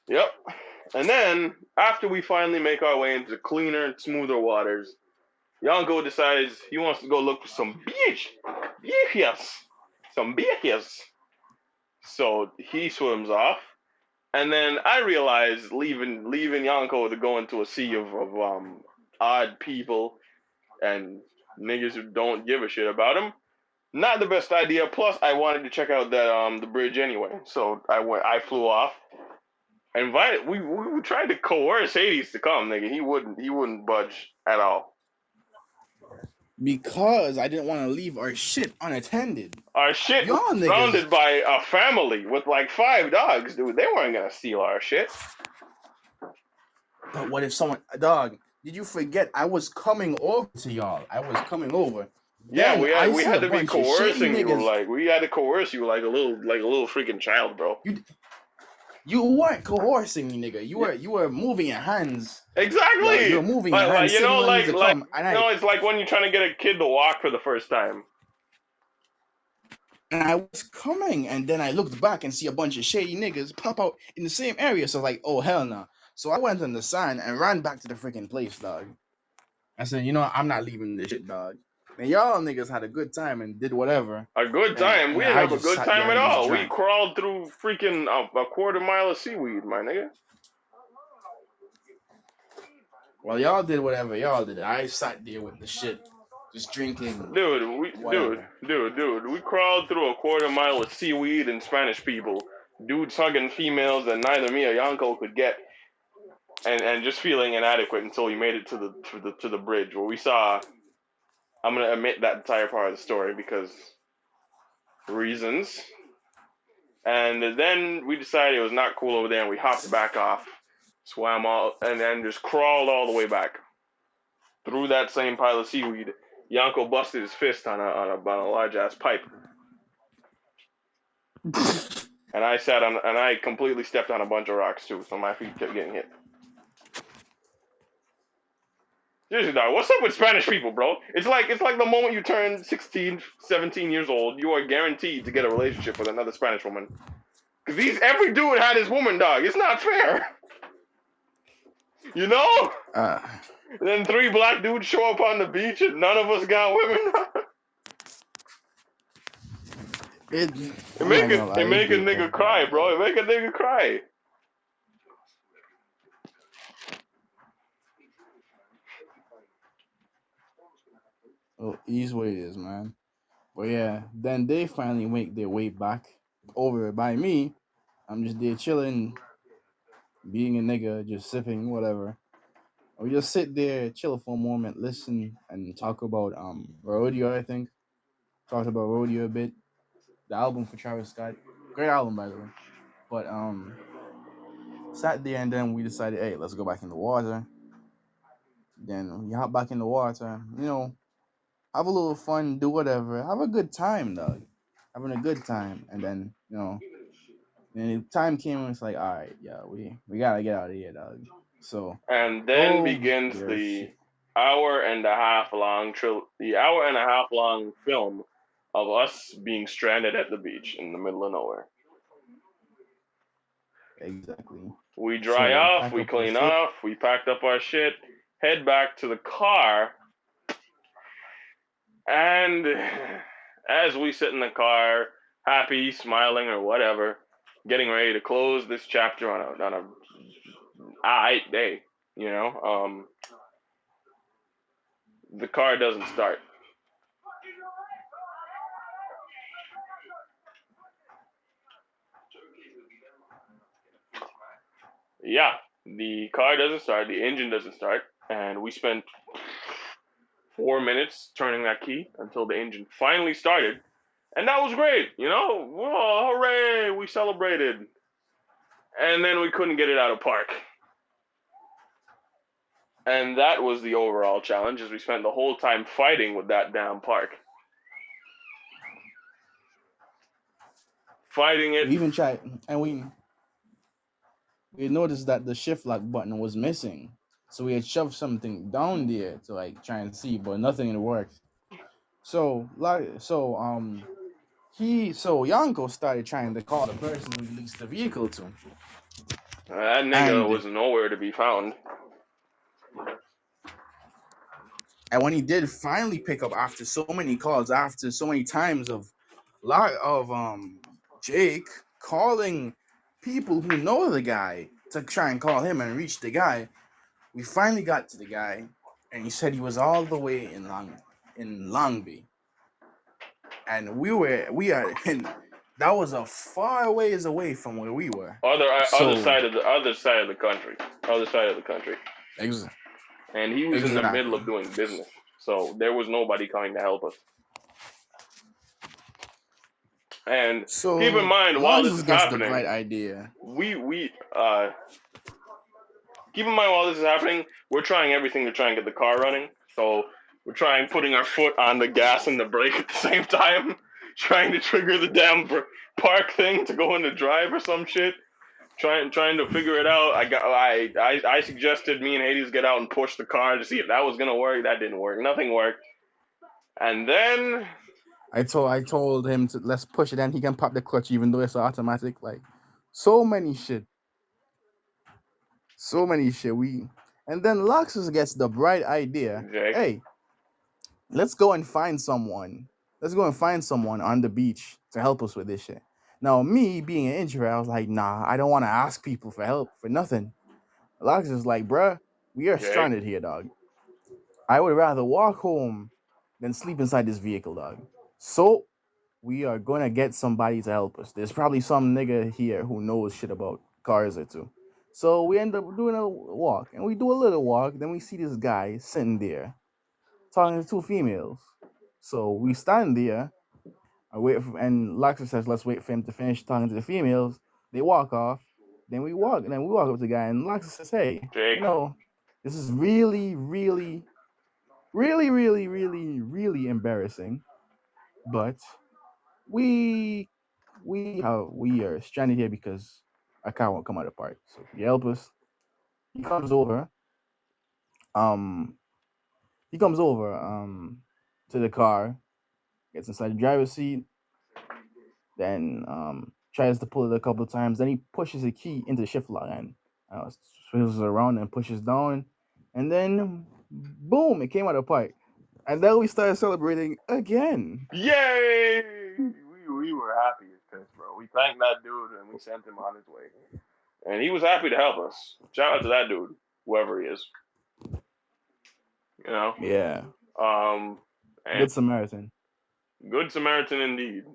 Yep. And then after we finally make our way into cleaner and smoother waters, Yanko decides he wants to go look for some beaches, some beaches. So he swims off, and then I realize leaving Yanko to go into a sea of odd people and niggas who don't give a shit about him. Not the best idea. Plus, I wanted to check out that the bridge anyway, so I flew off. Invited. We tried to coerce Hades to come, nigga. He wouldn't budge at all. Because I didn't want to leave our shit unattended. Our shit Y'all was niggas- surrounded by a family with like 5 dogs, dude. They weren't gonna steal our shit. But what if someone, dog? Did you forget I was coming over to y'all? I was coming over. Yeah, Then we see had a to be bunch of shady coercing you niggas. like we had to coerce you like a little freaking child, bro. You weren't coercing me, nigga. You were moving your hands. Exactly. You were moving your hands. You know, signaling me to come, and it's like when you're trying to get a kid to walk for the first time. And I was coming, and then I looked back and see a bunch of shady niggas pop out in the same area. So like, oh hell no. So I went on the sign and ran back to the freaking place, dog. I said, you know, I'm not leaving this shit, dog. And y'all niggas had a good time and did whatever. A good time? And We I didn't have a just good sat time there at and just all. We drank. crawled through freaking a quarter mile of seaweed, my nigga. Well, y'all did whatever y'all did. I sat there with the shit, just drinking. Dude, whatever. we crawled through a quarter mile of seaweed and Spanish people, dudes hugging females that neither me or Yanko could get, and just feeling inadequate until we made it to the bridge where we saw. I'm gonna omit that entire part of the story because reasons. And then we decided it was not cool over there, and we hopped back off, swam all, and then just crawled all the way back through that same pile of seaweed. Yanko busted his fist on a large ass pipe, and I completely stepped on a bunch of rocks too, so my feet kept getting hit. Seriously, dog, what's up with Spanish people, bro? It's like the moment you turn 16, 17 years old, you are guaranteed to get a relationship with another Spanish woman. Because every dude had his woman, dog. It's not fair. You know? Then 3 black dudes show up on the beach and none of us got women. It make a nigga cry, bro. It make a nigga cry. Oh, ease what it is, man. But yeah, then they finally make their way back over by me. I'm just there chilling, being a nigga, just sipping, whatever. We just sit there, chill for a moment, listen, and talk about Rodeo, I think. Talked about Rodeo a bit. The album for Travis Scott. Great album, by the way. But sat there and then we decided, hey, let's go back in the water. Then we hop back in the water, you know, have a little fun, do whatever, have a good time, dog. Having a good time, and then you know, then the time came and it's like, all right, yeah, we gotta get out of here, dog. So and then begins the hour and a half long film of us being stranded at the beach in the middle of nowhere. Exactly. We dry off, we clean off, we packed up our shit, head back to the car, and as we sit in the car, happy, smiling, or whatever, getting ready to close this chapter on a alright day, you know, the car doesn't start. Yeah, the car doesn't start, the engine doesn't start, and we spent 4 minutes turning that key until the engine finally started, and that was great, you know? Whoa, hooray, we celebrated. And then we couldn't get it out of park. And that was the overall challenge, as we spent the whole time fighting with that damn park. Fighting it. We even tried, and we noticed that the shift lock button was missing. So we had shoved something down there to like try and see, but nothing had worked. So Yanko started trying to call the person we leased the vehicle to. That nigga And was nowhere to be found. And when he did finally pick up after so many calls, after so many times of Jake calling people who know the guy to try and call him and reach the guy, we finally got to the guy, and he said he was all the way in Longby, and we are in. That was a far ways away from where we were. Other side of the country. Exactly. And he was in the middle of doing business, so there was nobody coming to help us. And so keep in mind, while this is happening, the right idea. Keep in mind, while this is happening, we're trying everything to try and get the car running. So we're trying putting our foot on the gas and the brake at the same time, trying to trigger the damn park thing to go into drive or some shit. Trying to figure it out. I suggested me and Hades get out and push the car to see if that was gonna work. That didn't work. Nothing worked. And then I told him to let's push it and he can pop the clutch even though it's automatic. Like so many shit. And then Loxus gets the bright idea. Jake. Hey, let's go and find someone. Let's go and find someone on the beach to help us with this shit. Now, me being an introvert, I was like, nah, I don't want to ask people for help for nothing. Loxus is like, bruh, we are stranded here, dog. I would rather walk home than sleep inside this vehicle, dog. So we are gonna get somebody to help us. There's probably some nigga here who knows shit about cars or two. So we end up doing a walk, and we do a little walk. Then we see this guy sitting there talking to two females. So we stand there and wait for, and Loxus says, "Let's wait for him to finish talking to the females." They walk off. Then we walk up to the guy, and Loxus says, "Hey, Jake. This is really, really, really, really, really, really embarrassing, but we are stranded here because our car won't come out of the park. So can you help us?" He comes over. To the car, gets inside the driver's seat, then tries to pull it a couple of times. Then he pushes the key into the shift lock and swivels around and pushes down, and then boom, it came out of the park. And then we started celebrating again. Yay! We were happy as piss, bro. We thanked that dude and we sent him on his way. And he was happy to help us. Shout out to that dude, whoever he is. Yeah. Good Samaritan. Good Samaritan indeed.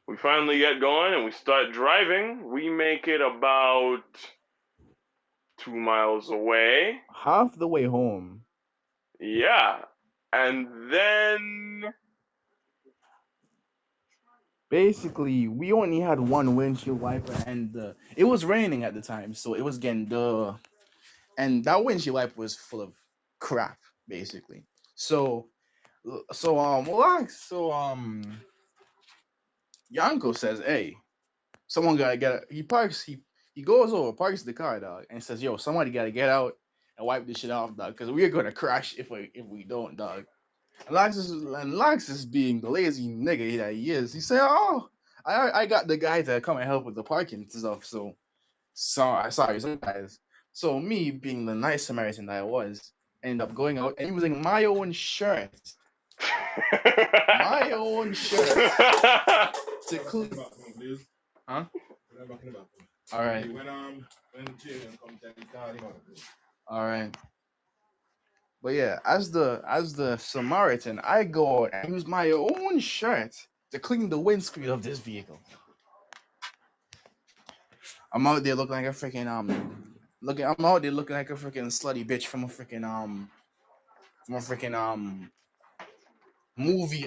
We finally get going and we start driving. We make it about 2 miles away. Half the way home. Yeah. And then basically we only had one windshield wiper, and it was raining at the time, so it was getting and that windshield wiper was full of crap, basically. Yanko says, "Hey, someone gotta get." He goes over, parks the car, dog, and says, "Yo, somebody gotta get out and wipe this shit off, dog, because we're gonna crash if we don't, dog." And Loxus being the lazy nigga that he is, he said, "Oh, I got the guy to come and help with the parking stuff." So sorry, guys. So me being the nice Samaritan that I was, ended up going out and using my own shirt. To clean. Huh? All right. All right. But yeah, as the Samaritan, I go and use my own shirt to clean the windscreen of this vehicle. I'm out there looking like a freaking slutty bitch from a freaking movie,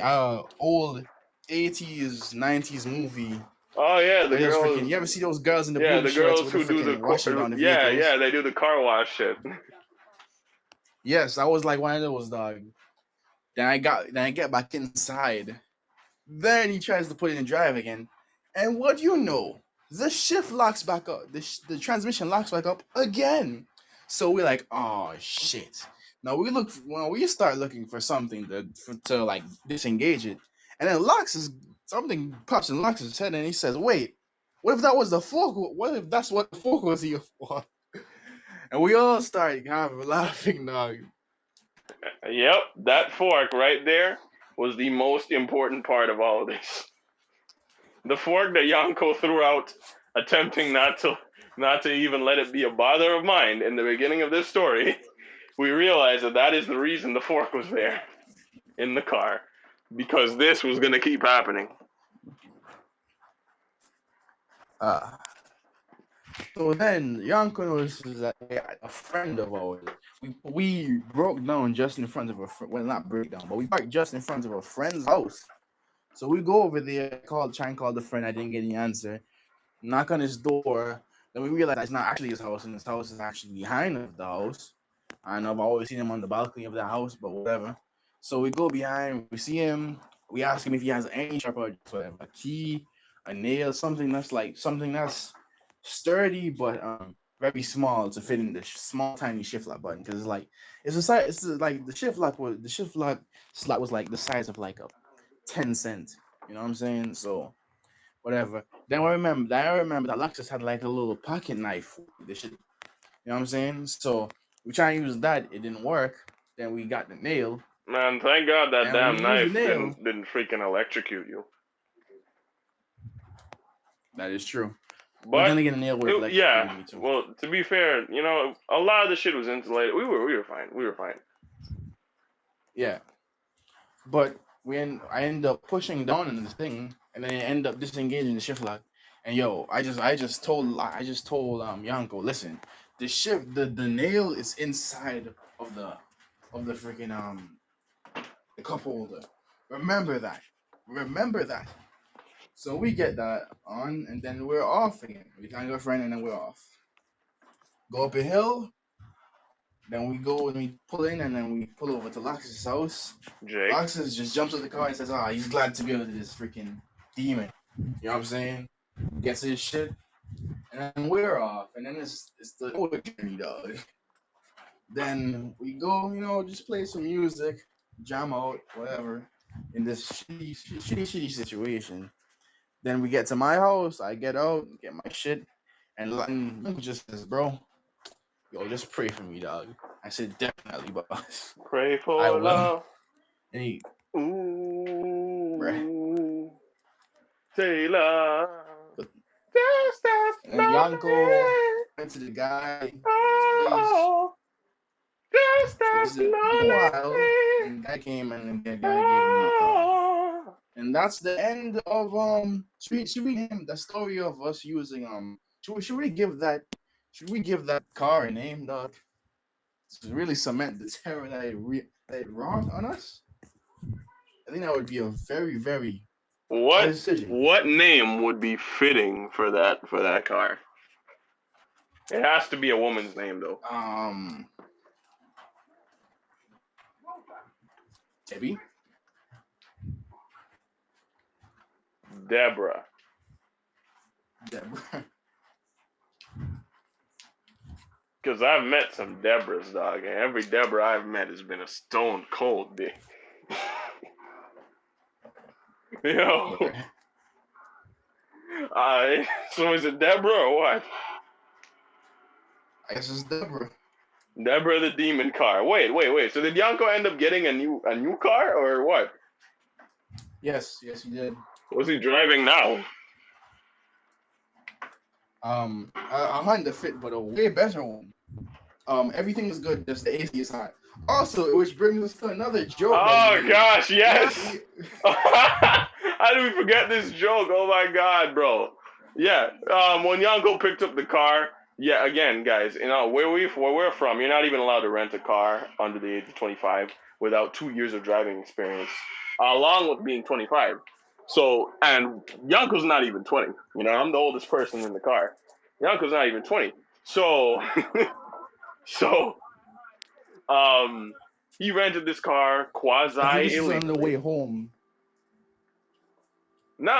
old 80s, 90s movie Oh yeah, the Where those girls. freaking, you ever see those girls in the Yeah, blue the shirts girls with the who do the freaking washing down the yeah, vehicles? yeah, they do the car wash shit. Yes, I was like one of those, dog. Then I get back inside. Then he tries to put it in drive again. And what do you know? The shift locks back up. The transmission locks back up again. So we're like, oh shit. Now we start looking for something to like disengage it. And then Locks is something pops in Lox's head and he says, wait, what if that was the fork? What if that's what the fork was here for? And we all start laughing, dog. Yep, that fork right there was the most important part of all of this. The fork that Yanko threw out, attempting not to even let it be a bother of mine in the beginning of this story. We realized that is the reason the fork was there in the car, because this was gonna keep happening. Uh, so then Yanko notices that a friend of ours. We broke down just in front of well, not break down, but we parked just in front of a friend's house. So we go over there, try and call the friend. I didn't get any answer. Knock on his door. Then we realize it's not actually his house, and his house is actually behind the house. And I've always seen him on the balcony of the house, but whatever. So we go behind, we see him. We ask him if he has any sharp objects, whatever, a key, a nail, something that's sturdy but very small to fit in the small tiny shift lock button. Because like the shift lock slot was like the size of like a 10 cent. You know what I'm saying? So whatever. Then I remember that Lexus had like a little pocket knife. This shit. You know what I'm saying? So we try and use that. It didn't work. Then we got the nail. Man, thank God that And when damn we use the knife nail, didn't freaking electrocute you. that is true. But But then again, the nail would have electrocuted me too. well, to be fair, a lot of the shit was insulated. We were fine. We were fine. Yeah. But I end up pushing down on the thing, and then I end up disengaging the shift lock. And yo, I just told Yanko, listen, the nail is inside of the freaking the cup holder. Remember that. Remember that. So we get that on, and then we're off again. We thank our friend, and then we're off. Go up a hill. Then we go and we pull in, and then we pull over to Lox's house. Jake. Loxus just jumps out the car and says, he's glad to be able to this freaking demon. You know what I'm saying? Gets his shit. And then we're off. And then it's the older journey, dog. Then we go, just play some music, jam out, whatever, in this shitty situation. Then we get to my house, I get out, get my shit, and London just says, bro, yo, just pray for me, dog. I said, definitely, boss. Pray for I will. love. And he, Ooh, Taylor. and Yanko went to the guy, Oh, just as it took a while, lonely. and the guy came and the guy gave him a car. And that's the end of should we name the story of us using should we give that car a name, dog? To really cement the terror that it wrought on us. I think that would be a very, very What decision. what name would be fitting for that car? It has to be a woman's name though. Debbie? Deborah. Because I've met some Deborahs, dog, and every Deborah I've met has been a stone cold dick. Yo. So is it Deborah or what? I guess it's Deborah. Deborah the demon car. Wait. So did Yanko end up getting a new car or what? Yes, he did. What's he driving now? A Honda Fit, but a way better one. Everything is good, just the AC is hot. Also, which brings us to another joke. Oh gosh, yes. How do we forget this joke? Oh my god, bro. Yeah. When Yanko picked up the car, yeah, again, guys, where we're from, you're not even allowed to rent a car under the age of 25 without 2 years of driving experience, along with being 25. So, and Yanko's not even 20. You know, I'm the oldest person in the car. Yanko's not even 20. So, so, he rented this car I think this quasi is on the illegally. way home. No.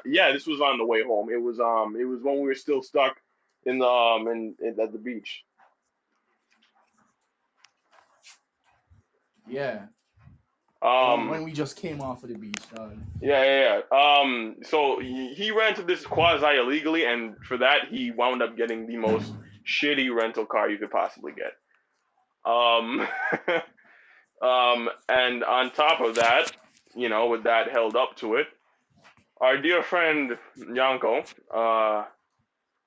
Yeah, this was on the way home. It was when we were still stuck in the at the beach. Yeah. Um, When we just came off of the beach, dog. yeah. So he rented this quasi illegally, and for that he wound up getting the most shitty rental car you could possibly get. Um, and on top of that, you know, with that held up to it, our dear friend Yanko,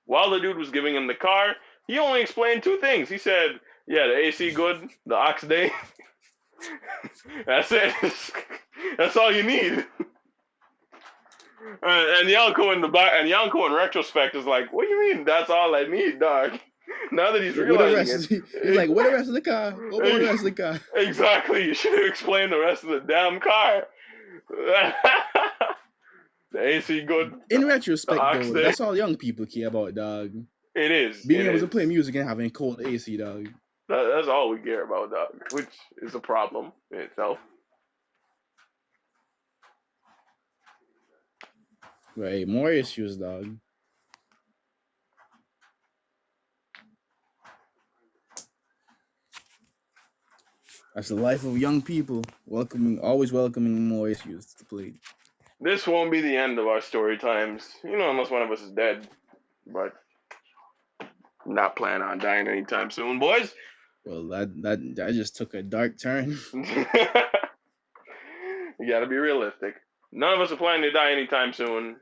while the dude was giving him the car, he only explained two things. He said, "Yeah, the AC good, the ox day." That's it. That's all you need. And Yanko in the back, and Yanko in retrospect is like, "What do you mean? That's all I need, dog?" Now that he's What the realizing rest? it, He's like, what the rest of the car? What about the rest of the car? exactly. You should have explained the rest of the damn car. The AC good. In retrospect, the ox though, day. that's all young people care about, dog. It is. Being it able is. to play music and having cold AC, dog. That's all we care about, dog. Which is a problem in itself. Right, more issues, dog. That's the life of young people. Always welcoming more issues to play. This won't be the end of our story times, you know, unless one of us is dead. But not planning on dying anytime soon, boys. Well, that just took a dark turn. You gotta be realistic. None of us are planning to die anytime soon.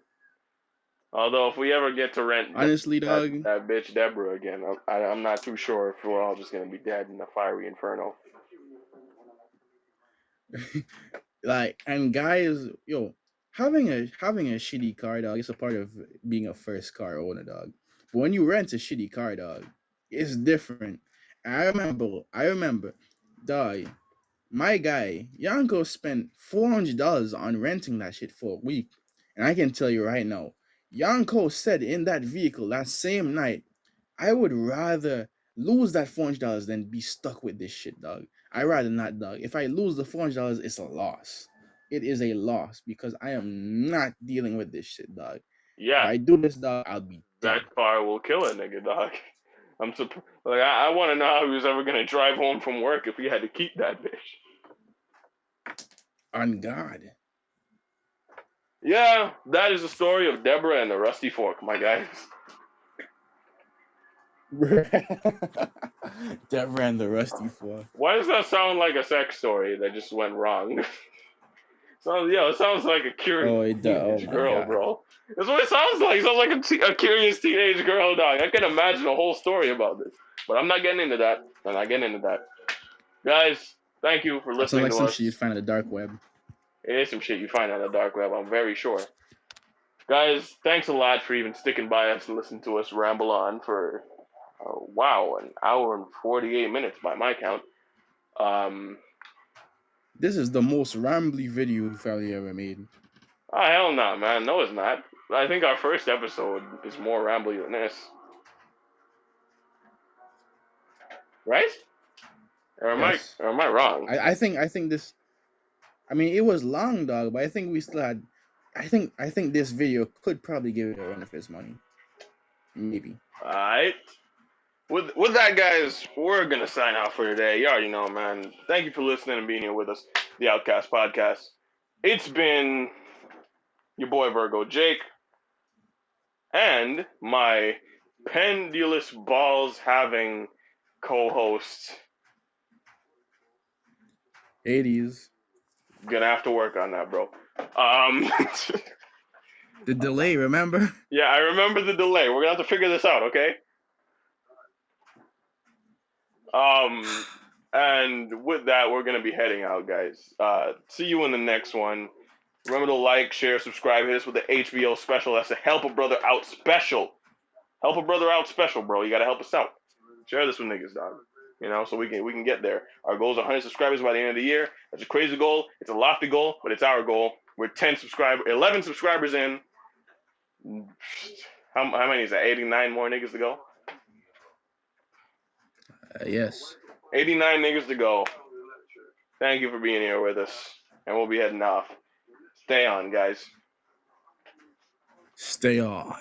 Although, if we ever get to rent Honestly, dog. that bitch Deborah again, I'm not too sure if we're all just gonna be dead in a fiery inferno. Like, and guys, yo, having a shitty car, dog, is a part of being a first car owner, dog. But when you rent a shitty car, dog, it's different. I remember, dog, my guy Yanko spent $400 on renting that shit for a week, and I can tell you right now, Yanko said in that vehicle that same night, I would rather lose that $400 than be stuck with this shit, dog. I rather not, dog. If I lose the $400, it's a loss. It is a loss because I am not dealing with this shit, dog. If Yeah, I do this, dog, I'll be dead. that car will kill a nigga, dog. I'm surprised. Like, I want to know how he was ever gonna drive home from work if he had to keep that bitch. On God. Yeah, that is the story of Deborah and the rusty fork, my guys. Deborah and the Rusty Fork. Why does that sound like a sex story that just went wrong? It sounds like a curious teenage girl, God. bro. That's what it sounds like. It sounds like a curious teenage girl, dog. I can imagine a whole story about this. But I'm not getting into that. Guys, thank you for That sounds listening like to some us. shit you'd find on the dark web. It is some shit you find on the dark web, I'm very sure. Guys, thanks a lot for even sticking by us and listening to us ramble on for, an hour and 48 minutes by my count. This is the most rambly video we've probably ever made. Oh, hell no, man. No, it's not. I think our first episode is more rambly than this. Right? Or am I wrong? I think this. I mean, it was long, dog, but I think we still had. I think this video could probably give it a run of its money. Maybe. Alright. With that, guys, we're gonna sign off for today. You already know, man. Thank you for listening and being here with us, the Outcast Podcast. It's been your boy Virgo Jake and my pendulous balls having co-host. 80s. Gonna have to work on that, bro. The delay, remember? Yeah, I remember the delay. We're gonna have to figure this out, okay? And with that, we're gonna be heading out, guys. See you in the next one. Remember to like, share, subscribe. Hit us with the HBO special. That's the Help a Brother Out special. Help a Brother Out special, bro. You gotta help us out. Share this with niggas, dog. You know, so we can get there. Our goal is 100 subscribers by the end of the year. That's a crazy goal. It's a lofty goal, but it's our goal. We're 11 subscribers in. How many is that? 89 more niggas to go. Yes. 89 niggas to go. Thank you for being here with us, and we'll be heading off. Stay on, guys. Stay on.